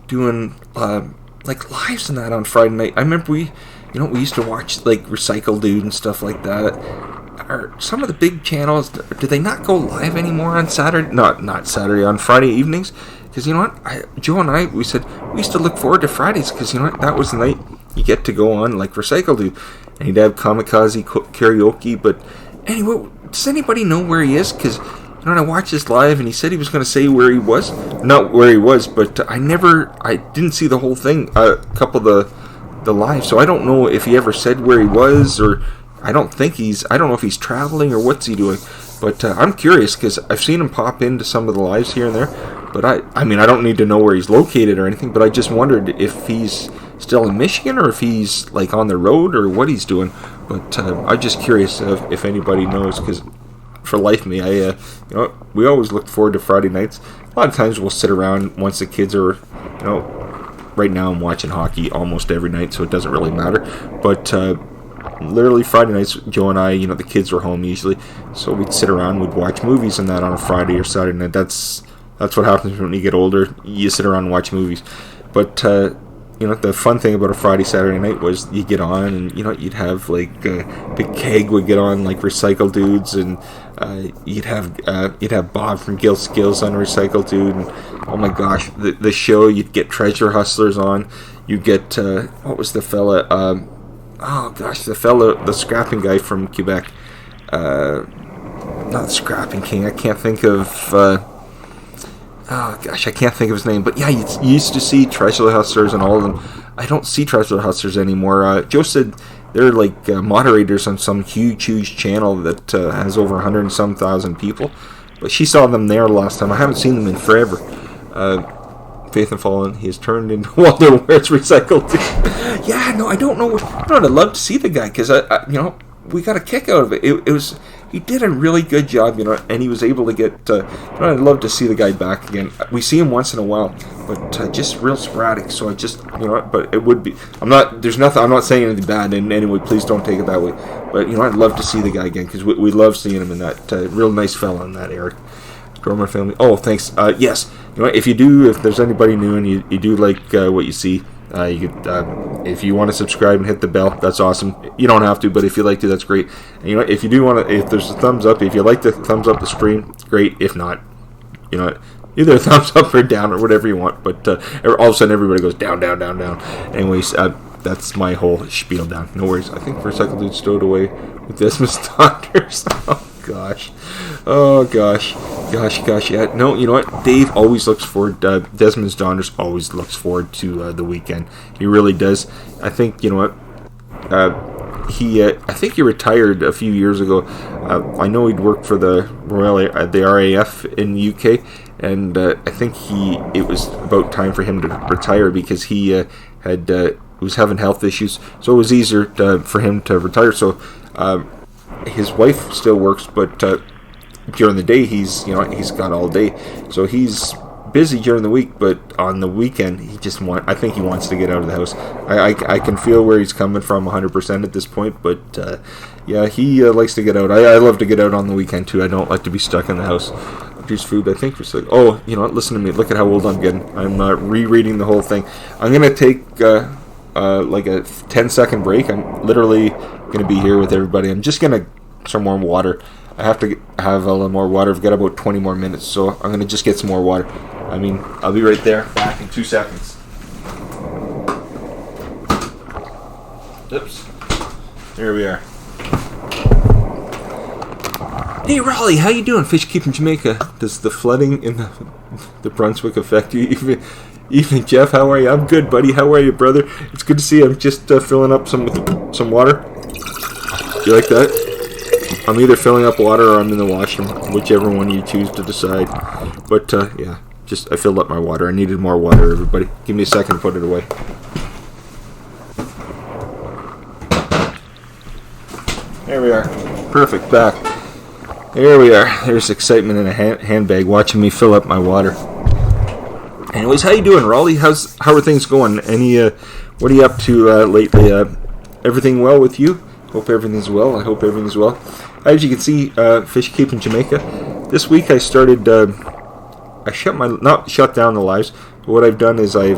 doing like lives and that on Friday night. I remember we used to watch like Recycle Dude and stuff like that. Are some of the big channels, do they not go live anymore on Saturday? Not Saturday, on Friday evenings? Because you know what, Joe and I, we said we used to look forward to Fridays because you know what, that was the night you get to go on like Recycle Dude, and he'd have Kamikaze karaoke. But anyway, does anybody know where he is? Because you know, I watched this live and he said he was going to say where he was. Not where he was, but I didn't see the whole thing. A couple of the live, so I don't know if he ever said where he was, or I don't know if he's traveling or what's he doing. But I'm curious because I've seen him pop into some of the lives here and there. But I mean, I don't need to know where he's located or anything. But I just wondered if he's still in Michigan or if he's like on the road or what he's doing. But I'm just curious if anybody knows, because for life of me, you know, we always look forward to Friday nights. A lot of times we'll sit around once the kids are, you know, right now I'm watching hockey almost every night, so it doesn't really matter. But literally Friday nights, Joe and I, you know, the kids were home usually, so we'd sit around, we'd watch movies and that on a Friday or Saturday night. That's what happens when you get older. You sit around and watch movies. But you know, the fun thing about a Friday, Saturday night was you get on and, you know, you'd have like Big Keg would get on like Recycle Dudes, and you'd have Bob from Guild Skills on Recycle Dude, and oh my gosh, the show, you'd get Treasure Hustlers on, you get what was the fella, oh gosh, the scrapping guy from Quebec, not the Scrapping King, I can't think of oh gosh, I can't think of his name, but yeah, you used to see Treasure Hustlers and all of them. I don't see Treasure Hustlers anymore. Joe said they're like moderators on some huge channel that has over 100 and some thousand people, but she saw them there last time. I haven't seen them in forever. Faith and Fallen, he has turned into Walter Ware's Recycled. Yeah, no, I don't know. I'd love to see the guy, because you know, we got a kick out of it. It was, he did a really good job, you know, and he was able to get, you know, I'd love to see the guy back again. We see him once in a while, but just real sporadic, so I just, you know, but it would be, I'm not saying anything bad in any way, please don't take it that way, but, you know, I'd love to see the guy again, because we love seeing him in that, real nice fella in that, Eric. Gromer family. Oh, thanks. Yes, you know, if there's anybody new and you do like what you see, you could, if you want to subscribe and hit the bell, that's awesome. You don't have to, but if you like to, that's great. And, you know, if you do want to, if there's a thumbs up, if you like to thumbs up the stream, great. If not, you know, either a thumbs up or down or whatever you want. But all of a sudden, everybody goes down. Anyways, that's my whole spiel down. No worries. I think Recycle Dude stowed away with Desmond's Dodgers. Oh gosh. Yeah. No, you know what? Dave always looks forward. Desmond's Donners always looks forward to the weekend. He really does. I think, you know what? I think he retired a few years ago. I know he'd worked for the RAF in the UK, and I think it was about time for him to retire, because he was having health issues. So it was easier for him to retire. So his wife still works, but during the day he's got all day. So he's busy during the week, but on the weekend I think he wants to get out of the house. I can feel where he's coming from 100% at this point, but yeah, he likes to get out. I love to get out on the weekend too. I don't like to be stuck in the house. Juice food, I think we're like, oh, you know what, listen to me, look at how old I'm getting. I'm rereading the whole thing. I'm gonna take like a 10-second break. I'm literally gonna be here with everybody. I'm just gonna some more water. I have to have a little more water. I've got about 20 more minutes, so I'm gonna just get some more water. I mean, I'll be right there, back in 2 seconds. Oops. There we are. Hey Raleigh, how you doing? Fish Keeping Jamaica. Does the flooding in the Brunswick affect you? Evening, Jeff. How are you? I'm good, buddy. How are you, brother? It's good to see you. I'm just filling up some water. You like that? I'm either filling up water or I'm in the washroom, whichever one you choose to decide. But yeah, I filled up my water. I needed more water, everybody. Give me a second to put it away. There we are. Perfect. Back. There we are. There's excitement in a handbag watching me fill up my water. Anyways, how you doing, Raleigh? How are things going? What are you up to lately? Everything well with you? Hope everything's well. I hope everything's well. As you can see, Fish Keeping Jamaica. This week I started. Not shut down the lives. But what I've done is I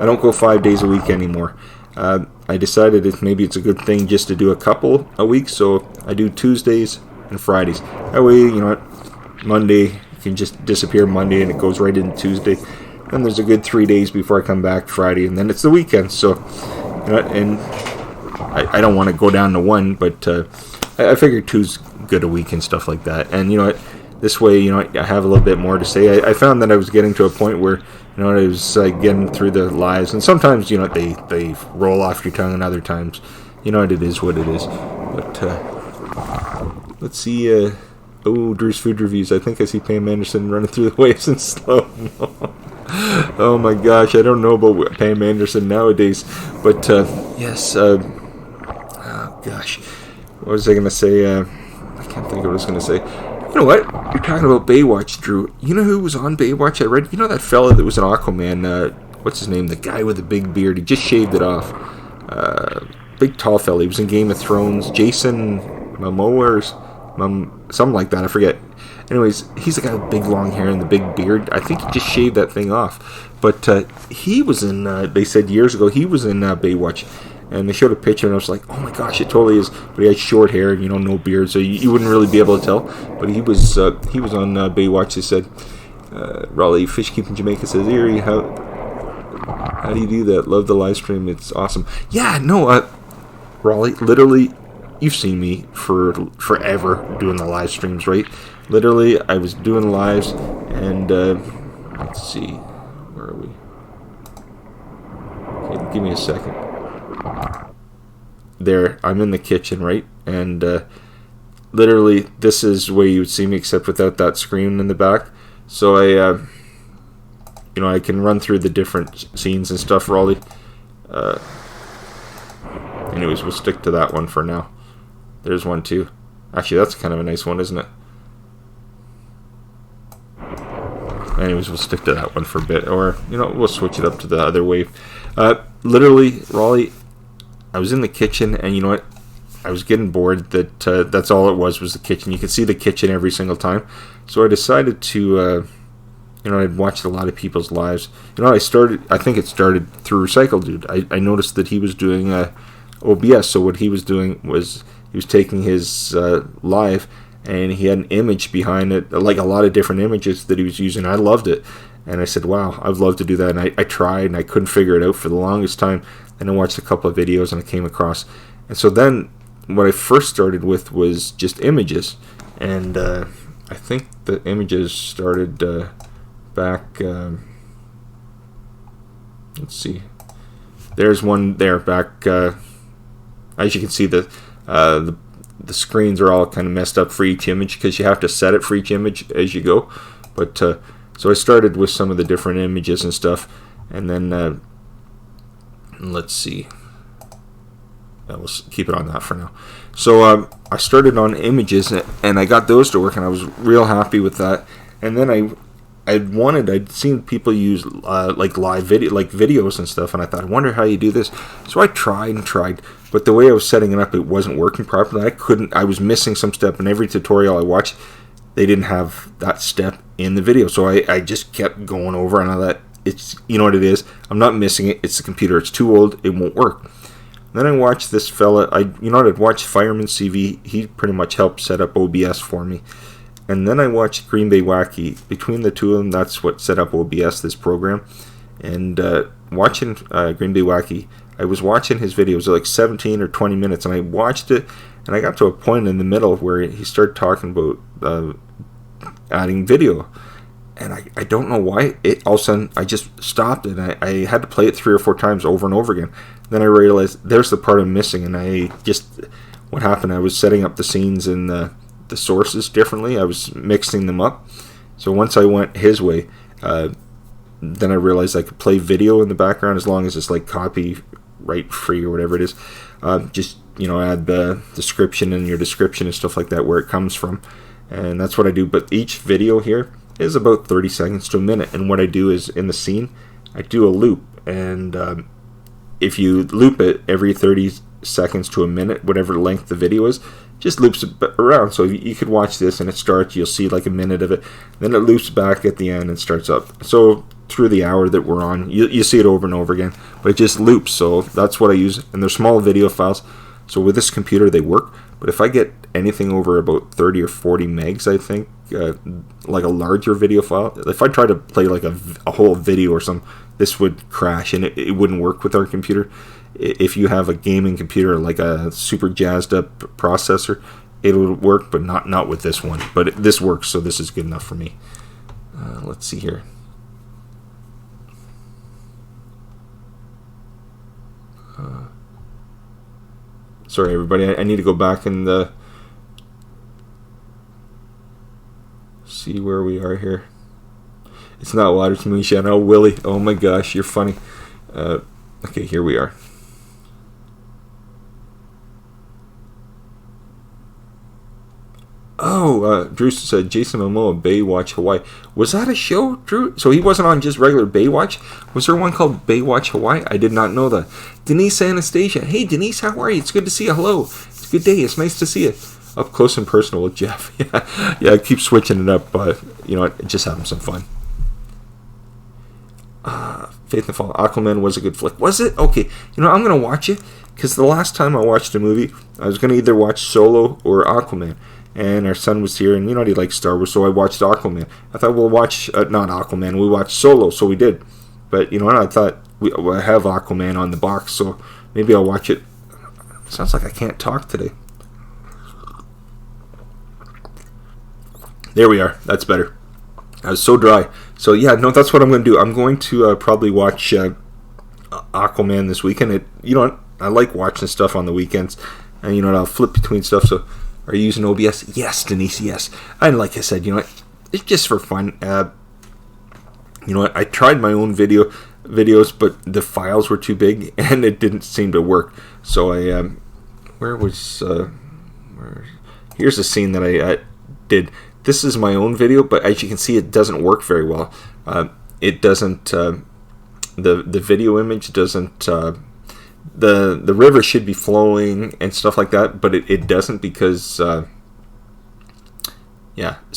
don't go 5 days a week anymore. I decided maybe it's a good thing just to do a couple a week, so I do Tuesdays and Fridays. That way, you know what, Monday can just disappear Monday and it goes right into Tuesday. Then there's a good 3 days before I come back Friday, and then it's the weekend. So, you know, and I don't want to go down to one, but I figured two's good a week and stuff like that. And you know what, this way, you know, I have a little bit more to say. I found that I was getting to a point where, you know, I was getting through the lives, and sometimes, you know, they roll off your tongue, and other times, you know, it is what it is. But let's see. Drew's Food Reviews. I think I see Pam Anderson running through the waves in slow-mo. Oh my gosh, I don't know about Pam Anderson nowadays. But yes. Oh gosh, what was I gonna say? I can't think of what I was gonna say. You know what? You're talking about Baywatch, Drew. You know who was on Baywatch? I read. You know that fella that was an Aquaman. What's his name? The guy with the big beard. He just shaved it off. Big tall fella. He was in Game of Thrones. Jason Momoa or something like that. I forget. Anyways, he's the guy with big long hair and the big beard. I think he just shaved that thing off. But he was in. They said years ago he was in Baywatch. And they showed a picture, and I was like, "Oh my gosh, it totally is." But he had short hair, you know, no beard, so you wouldn't really be able to tell. But he was on Baywatch. They said, "Raleigh, Fish Keeping Jamaica says, Erie, how do you do that? Love the live stream. It's awesome." Yeah, no, Raleigh, literally, you've seen me for forever doing the live streams, right? Literally, I was doing lives, and let's see, where are we? Okay, give me a second. There, I'm in the kitchen, right? And literally, this is where you would see me, except without that screen in the back. So I can run through the different scenes and stuff, Raleigh. Anyways, we'll stick to that one for now. There's one too. Actually, that's kind of a nice one, isn't it? Anyways, we'll stick to that one for a bit, or you know, we'll switch it up to the other wave. Literally, Raleigh, I was in the kitchen, and you know what? I was getting bored. That's all it was the kitchen. You could see the kitchen every single time. So I decided to, I'd watched a lot of people's lives. You know, I think it started through Recycle Dude. I noticed that he was doing OBS. So what he was doing was he was taking his live, and he had an image behind it, like a lot of different images that he was using. I loved it. And I said, wow, I'd love to do that. And I tried, and I couldn't figure it out for the longest time. And I watched a couple of videos, and I came across. And so then what I first started with was just images. And I think the images started back... let's see. There's one there back... as you can see, the screens are all kind of messed up for each image because you have to set it for each image as you go. But... so I started with some of the different images and stuff, and then let's see. We'll keep it on that for now. So I started on images, and I got those to work, and I was real happy with that. And then I'd seen people use like live video, like videos and stuff, and I thought, I wonder how you do this. So I tried and tried, but the way I was setting it up, it wasn't working properly. I was missing some step, and every tutorial I watched, they didn't have that step in the video. So I just kept going over, and I thought, it's, you know what it is, I'm not missing it, it's the computer, it's too old, it won't work. Then I watched this fella, I'd watched Fireman CV, he pretty much helped set up OBS for me. And then I watched Green Bay Wacky. Between the two of them, that's what set up OBS, this program. And watching Green Bay Wacky, I was watching his videos, like 17 or 20 minutes, and I watched it, and I got to a point in the middle where he started talking about adding video. And I don't know why, all of a sudden I just stopped, and I had to play it 3 or 4 times over and over again. Then I realized there's the part I'm missing, and what happened, I was setting up the scenes and the sources differently. I was mixing them up. So once I went his way, then I realized I could play video in the background as long as it's like copyright free or whatever it is. Just, add the description and your description and stuff like that, where it comes from. And that's what I do. But each video here is about 30 seconds to a minute. And what I do is, in the scene, I do a loop. And if you loop it every 30 seconds to a minute, whatever length the video is, just loops it around. So you could watch this and it starts, you'll see like a minute of it, then it loops back at the end and starts up. So through the hour that we're on, you see it over and over again, but it just loops. So that's what I use, and they're small video files. So with this computer they work, but if I get anything over about 30 or 40 megs, I think, like a larger video file, if I try to play like a whole video or something, this would crash, and it wouldn't work with our computer. If you have a gaming computer, like a super jazzed up processor, it would work, but not with this one. But this works, so this is good enough for me. Let's see here. Sorry, everybody. I need to go back and see where we are here. It's not water to me, Shannon. Oh, Willie. Oh my gosh, you're funny. Okay, here we are. Oh, Drew said Jason Momoa, Baywatch Hawaii. Was that a show, Drew? So he wasn't on just regular Baywatch? Was there one called Baywatch Hawaii? I did not know that. Denise Anastasia. Hey, Denise, how are you? It's good to see you. Hello. It's a good day. It's nice to see you. Up close and personal with Jeff. Yeah, I keep switching it up, but, just having some fun. Faith and Fall. Aquaman was a good flick. Was it? Okay. I'm going to watch it, because the last time I watched a movie, I was going to either watch Solo or Aquaman. And our son was here, and he likes Star Wars, so I watched Aquaman. I thought we'll watch, not Aquaman, we watched Solo, so we did. But, I thought I have Aquaman on the box, so maybe I'll watch it. Sounds like I can't talk today. There we are. That's better. I was so dry. So, yeah, no, that's what I'm going to do. I'm going to probably watch Aquaman this weekend. I like watching stuff on the weekends, and, I'll flip between stuff, so... Are you using OBS? Yes, Denise, yes. And like I said, it's just for fun. I tried my own videos, but the files were too big, and it didn't seem to work. So I, here's a scene that I did. This is my own video, but as you can see, it doesn't work very well. It doesn't, the video image doesn't, the river should be flowing and stuff like that, but it doesn't, because so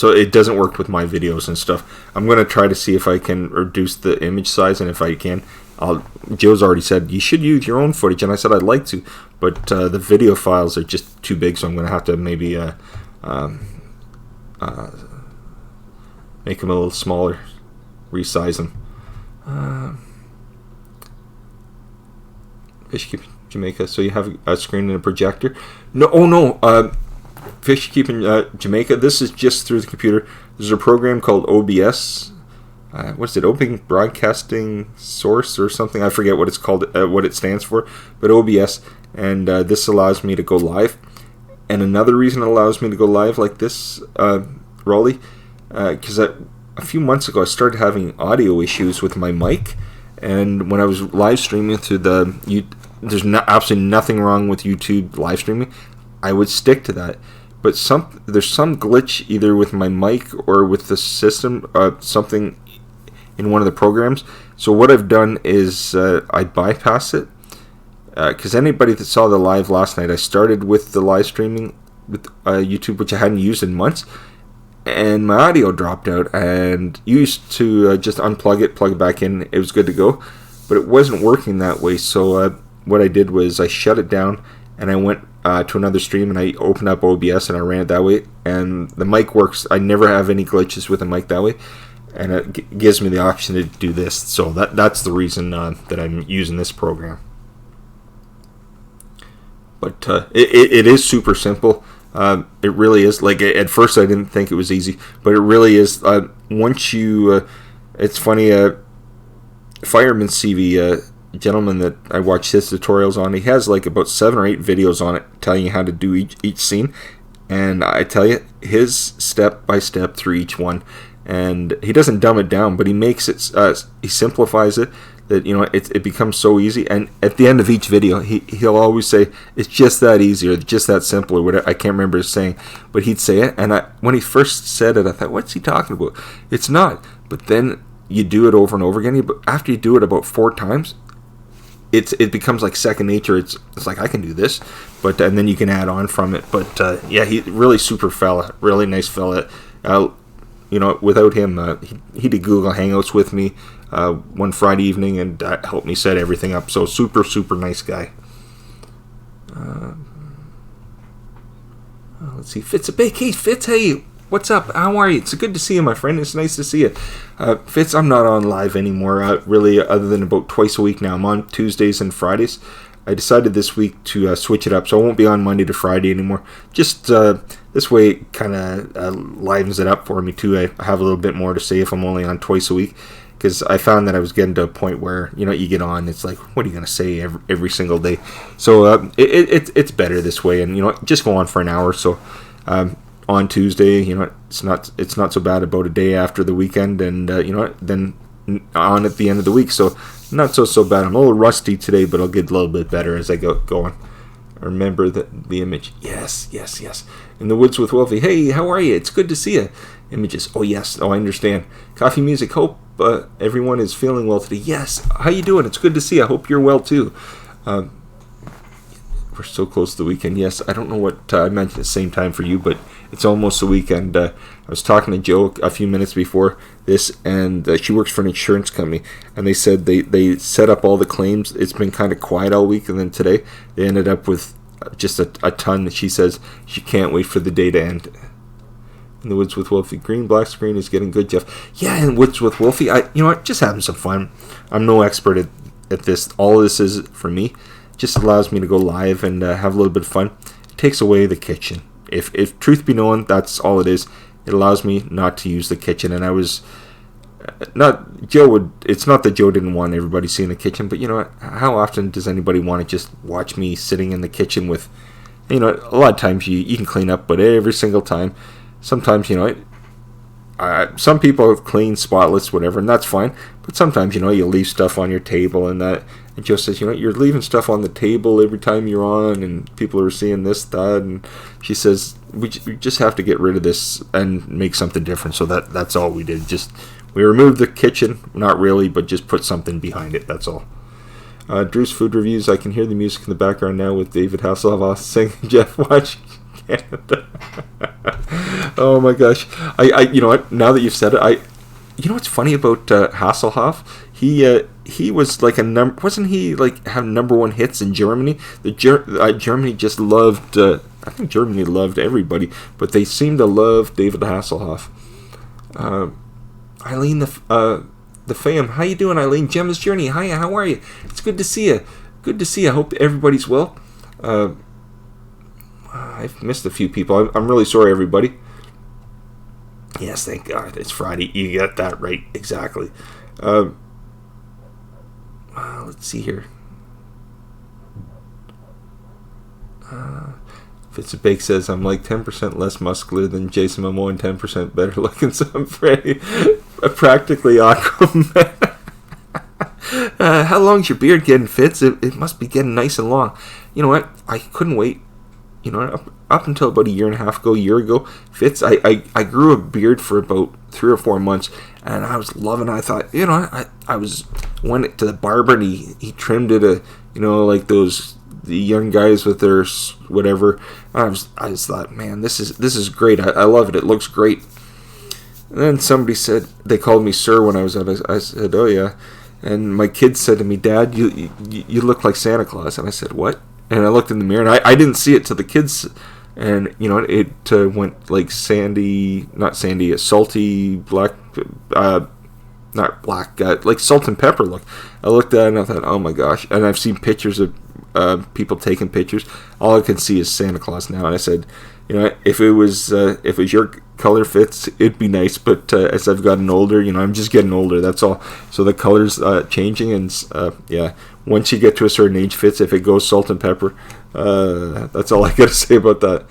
it doesn't work with my videos and stuff. I'm going to try to see if I can reduce the image size, and if I can, Joe's already said you should use your own footage, and I said I'd like to, but the video files are just too big, so I'm going to have to maybe make them a little smaller, resize them. Fish Keeping Jamaica. So you have a screen and a projector? No, oh no. Fish Keeping Jamaica. This is just through the computer. There's a program called OBS. What's it? Open Broadcasting Source or something. I forget what it's called, what it stands for. But OBS, and this allows me to go live. And another reason it allows me to go live like this, Raleigh, because a few months ago I started having audio issues with my mic. And when I was live streaming through there's absolutely nothing wrong with YouTube live streaming. I would stick to that. but there's some glitch either with my mic or with the system, something in one of the programs. So what I've done is I bypass it, because anybody that saw the live last night, I started with the live streaming with YouTube, which I hadn't used in months, and my audio dropped out, and used to just unplug it, plug it back in, it was good to go, but it wasn't working that way. So what I did was I shut it down, and I went to another stream, and I opened up OBS and I ran it that way, and the mic works. I never have any glitches with the mic that way, and it gives me the option to do this. So that's the reason that I'm using this program. But it is super simple. It really is. Like, at first I didn't think it was easy, but it really is. Once you, it's funny, Fireman CV, gentleman that I watch his tutorials on, he has like about 7 or 8 videos on it telling you how to do each scene, and I tell you, his step by step through each one, and he doesn't dumb it down, but he makes it, he simplifies it, that, you know, it becomes so easy. And at the end of each video, he'll always say, it's just that easy, or just that simple, or whatever. I can't remember his saying, but he'd say it, and when he first said it, I thought, what's he talking about? It's not. But then you do it over and over again. But after you do it about 4 times, it becomes like second nature. It's like, I can do this, and then you can add on from it. But yeah, he really super fella, really nice fella. You know, without him, he did Google Hangouts with me one Friday evening, and helped me set everything up. So super nice guy. Let's see, Fitz a big. Hey Fitz, hey, what's up? How are you? It's good to see you, my friend. It's nice to see you. Fitz, I'm not on live anymore, really, other than about twice a week now. I'm on Tuesdays and Fridays. I decided this week to switch it up, so I won't be on Monday to Friday anymore. Just this way, it kind of livens it up for me too. I have a little bit more to say if I'm only on twice a week, because I found that I was getting to a point where, you know, you get on, it's like, what are you going to say every single day? So it's better this way, and, you know, just go on for an hour. So on Tuesday, you know, it's not so bad about a day after the weekend, and you know, then on at the end of the week. So not so bad. I'm a little rusty today, but I'll get a little bit better as I go on. Remember the image. Yes. In the woods with Wolfie. Hey, how are you? It's good to see you. Images. Oh, yes. Oh, I understand. Coffee music. Hope everyone is feeling well today. Yes. How you doing? It's good to see you. I hope you're well, too. We're so close to the weekend. Yes, I don't know what I mentioned at the same time for you, but it's almost the weekend. I was talking to Joe a few minutes before this, and she works for an insurance company, and they said they set up all the claims. It's been kind of quiet all week, and then today they ended up with just a ton. That she says she can't wait for the day to end. In the woods with Wolfie. Green black screen is getting good, Jeff. Yeah, in woods with Wolfie. You know what? Just having some fun. I'm no expert at this. All this is for me. Just allows me to go live and have a little bit of fun. It takes away the kitchen. If truth be known, that's all it is. It allows me not to use the kitchen. And I was it's not that Joe didn't want everybody seeing the kitchen, but you know what? How often does anybody want to just watch me sitting in the kitchen with, you know, a lot of times you can clean up, but every single time, sometimes, you know, some people have clean, spotless, whatever, and that's fine. But sometimes, you know, you leave stuff on your table and that. And Joe says, you know, you're leaving stuff on the table every time you're on, and people are seeing this, that. And she says, we just have to get rid of this and make something different. So that's all we did. We removed the kitchen, not really, but just put something behind it. That's all. Drew's Food Reviews. I can hear the music in the background now with David Hasselhoff singing Jeff Watch Canada. Oh my gosh. I you know what? Now that you've said it, you know what's funny about Hasselhoff? He was like wasn't he like having #1 hits in Germany? Germany just loved. I think Germany loved everybody, but they seemed to love David Hasselhoff. Eileen the fam, how you doing, Eileen? Gemma's Journey, hi, how are you? It's good to see you. Good to see you. I hope everybody's well. I've missed a few people. I'm really sorry, everybody. Yes, thank God. It's Friday. You got that right. Exactly. Let's see here. Fitzbake says, I'm like 10% less muscular than Jason Momoa and 10% better looking, so I'm practically Aquaman. How long's your beard getting, Fitz? It must be getting nice and long. You know what? I couldn't wait up until about a year ago, Fitz, I grew a beard for about 3 or 4 months, and I was loving it. I thought, went to the barber, and he trimmed it, like the young guys with their whatever. I just thought, man, this is great. I love it. It looks great. And then somebody said, they called me sir when I was out. I said, oh yeah. And my kids said to me, Dad, you look like Santa Claus. And I said, what? And I looked in the mirror, and I didn't see it to the kids. And, it went like a salty, black, not black, like salt and pepper look. I looked at it and I thought, oh my gosh. And I've seen pictures of people taking pictures. All I can see is Santa Claus now. And I said, if it was your color Fitz, it'd be nice. But as I've gotten older, I'm just getting older. That's all. So the color's changing, and yeah. Once you get to a certain age, Fitz, if it goes salt and pepper, that's all I got to say about that.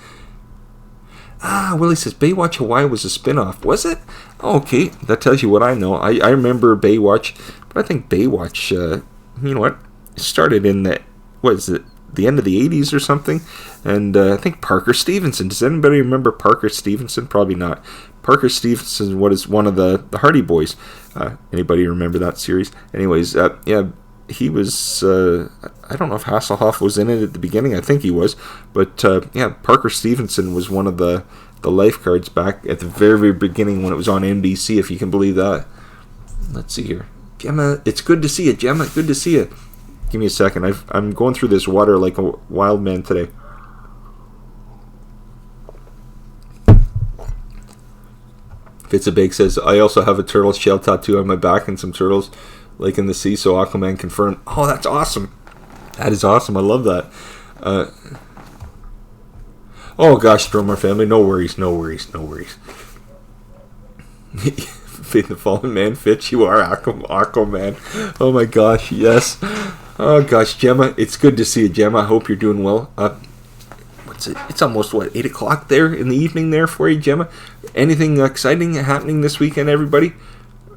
Willie says Baywatch Hawaii was a spin-off. Was it? Oh, okay, that tells you what I know. I remember Baywatch, but I think Baywatch, it started in the end of the 80s or something. And I think Parker Stevenson. Does anybody remember Parker Stevenson? Probably not. Parker Stevenson was one of the Hardy Boys. Anybody remember that series? Anyways, yeah. He was, I don't know if Hasselhoff was in it at the beginning. I think he was. But, yeah, Parker Stevenson was one of the lifeguards back at the very, very beginning when it was on NBC, if you can believe that. Let's see here. Gemma, it's good to see you, Gemma. Good to see you. Give me a second. I'm going through this water like a wild man today. Fitzabake says, I also have a turtle shell tattoo on my back and some turtles like in the sea, so Aquaman confirmed. Oh, that's awesome. That is awesome. I love that. Oh gosh, Stromer family, no worries. Faith the Fallen Man, Fitch, you are Aquaman. Oh my gosh, yes. Oh gosh, Gemma, it's good to see you, Gemma. I hope you're doing well. What's it? It's almost 8 o'clock there in the evening there for you, Gemma. Anything exciting happening this weekend, everybody?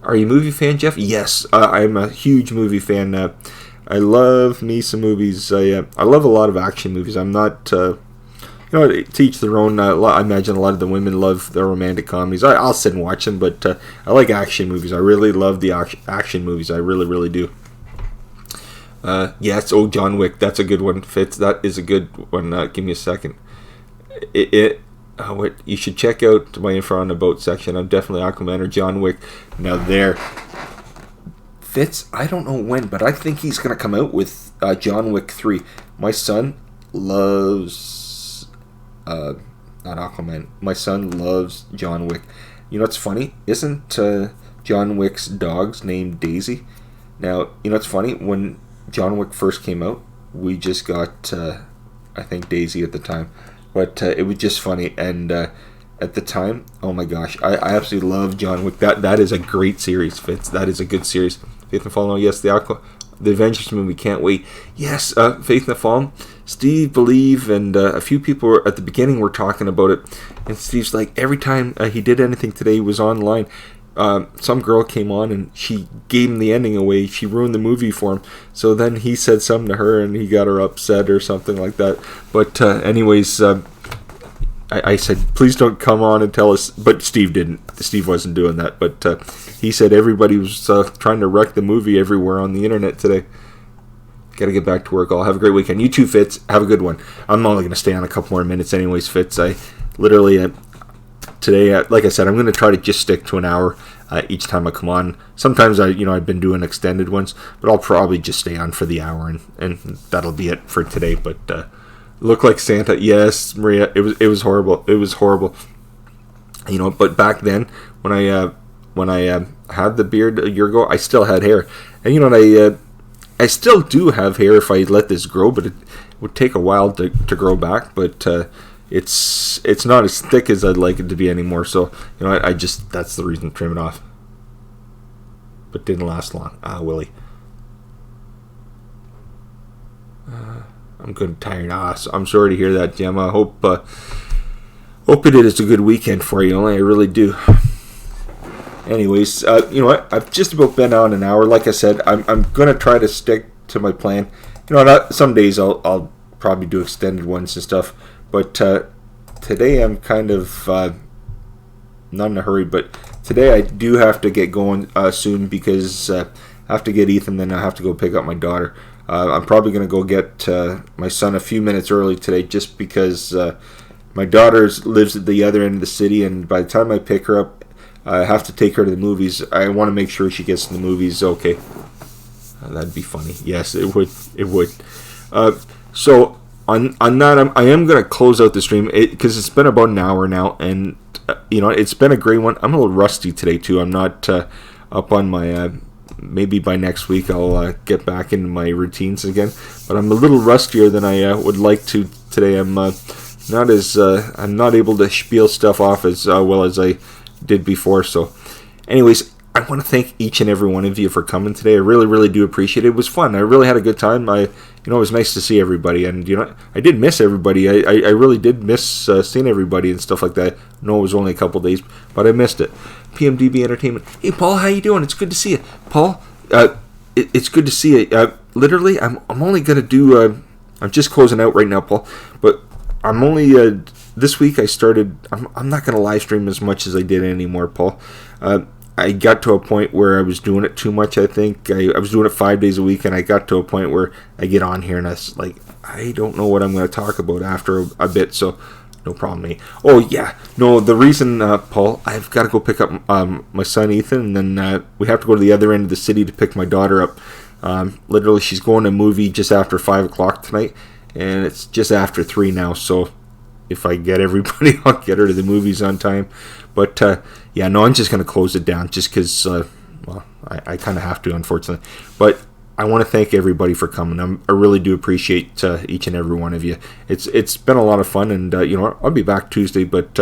Are you a movie fan, Jeff? Yes, I'm a huge movie fan. I love me some movies. I love a lot of action movies. I'm not, to each their own. I imagine a lot of the women love the romantic comedies. I'll sit and watch them, but I like action movies. I really love the action movies. I really, really do. Yes, John Wick. That's a good one, Fitz. That is a good one. Give me a second. You should check out my info on the boat section. I'm definitely Aquaman or John Wick. Now there, Fitz, I don't know when, but I think he's going to come out with John Wick 3. My son loves, not Aquaman, my son loves John Wick. You know what's funny? Isn't John Wick's dog's named Daisy? Now, you know what's funny? When John Wick first came out, we just got, I think, Daisy at the time. But it was just funny, and at the time, oh my gosh, I absolutely love John Wick. That is a great series, Fitz. That is a good series. Faith in the Fallen, yes, the Avengers movie, can't wait. Yes, Faith in the Fallen, Steve Believe, and a few people at the beginning were talking about it, and Steve's like, every time he did anything today, he was online. Some girl came on and she gave him the ending away. She ruined the movie for him. So then he said something to her and he got her upset or something like that. But anyways, I said, please don't come on and tell us. But Steve didn't. Steve wasn't doing that. But he said everybody was trying to wreck the movie everywhere on the internet today. Got to get back to work. I'll have a great weekend. You too, Fitz. Have a good one. I'm only going to stay on a couple more minutes anyways, Fitz. I literally... Today, like I said, I'm going to try to just stick to an hour each time I come on. Sometimes I've been doing extended ones, but I'll probably just stay on for the hour, and that'll be it for today. But look like Santa, yes, Maria. It was horrible. It was horrible. But back then when I had the beard a year ago, I still had hair, and I still do have hair if I let this grow, but it would take a while to grow back. But it's not as thick as I'd like it to be anymore, so I just, that's the reason to trim it off. But didn't last long. Willie. I'm good and tired. So I'm sorry to hear that, Gemma. I hope it is a good weekend for you. I really do. Anyways, I've just about been on an hour. Like I said, I'm gonna try to stick to my plan. Some days I'll probably do extended ones and stuff. But today I'm kind of not in a hurry, but today I do have to get going soon because I have to get Ethan, then I have to go pick up my daughter. I'm probably going to go get my son a few minutes early today just because my daughter lives at the other end of the city, and by the time I pick her up, I have to take her to the movies. I want to make sure she gets to the movies okay. That'd be funny. Yes, it would. It would. So on that, I am going to close out the stream because it's been about an hour now, and it's been a great one. I'm a little rusty today too. I'm not up on my. Maybe by next week I'll get back into my routines again, but I'm a little rustier than I would like to today. I'm not able to spiel stuff off as well as I did before. So, anyways, I want to thank each and every one of you for coming today. I really, really do appreciate it. It was fun. I really had a good time. It was nice to see everybody, and I did miss everybody. I really did miss seeing everybody and stuff like that. I know it was only a couple days, but I missed it. PMDB Entertainment. Hey, Paul, how you doing? It's good to see you, Paul. It's good to see you. Literally, I'm only gonna do. I'm just closing out right now, Paul. But I'm only this week. I started. I'm not gonna live stream as much as I did anymore, Paul. I got to a point where I was doing it too much. I think I was doing it 5 days a week, and I got to a point where I get on here and I don't know what I'm going to talk about after a bit. So no problem, mate. Oh yeah, no. The reason, Paul, I've got to go pick up my son Ethan, and then we have to go to the other end of the city to pick my daughter up. Literally, she's going to a movie just after 5 o'clock tonight, and it's just after 3 now. So if I get everybody, I'll get her to the movies on time. But yeah, no, I'm just going to close it down just because, I kind of have to, unfortunately. But I want to thank everybody for coming. I really do appreciate each and every one of you. It's been a lot of fun, and I'll be back Tuesday. But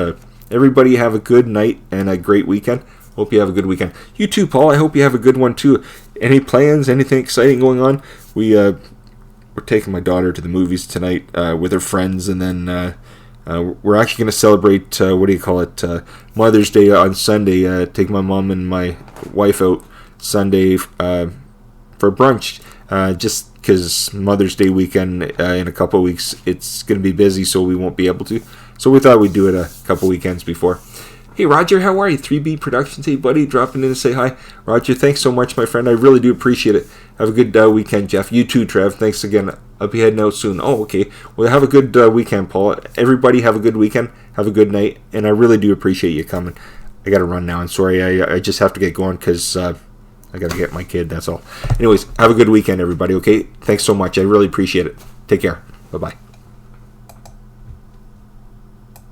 everybody have a good night and a great weekend. Hope you have a good weekend. You too, Paul. I hope you have a good one too. Any plans? Anything exciting going on? We're taking my daughter to the movies tonight with her friends, and then we're actually going to celebrate Mother's Day on Sunday. Take my mom and my wife out Sunday for brunch, just because Mother's Day weekend in a couple of weeks it's going to be busy, so we won't be able to. So we thought we'd do it a couple weekends before. Hey Roger, how are you? 3B Productions, hey buddy, dropping in to say hi. Roger, thanks so much, my friend. I really do appreciate it. Have a good weekend, Jeff. You too, Trev. Thanks again. I'll be heading out soon. Oh, okay. Well, have a good weekend, Paul. Everybody have a good weekend. Have a good night. And I really do appreciate you coming. I got to run now. I'm sorry. I just have to get going because I got to get my kid. That's all. Anyways, have a good weekend, everybody, okay? Thanks so much. I really appreciate it. Take care. Bye-bye.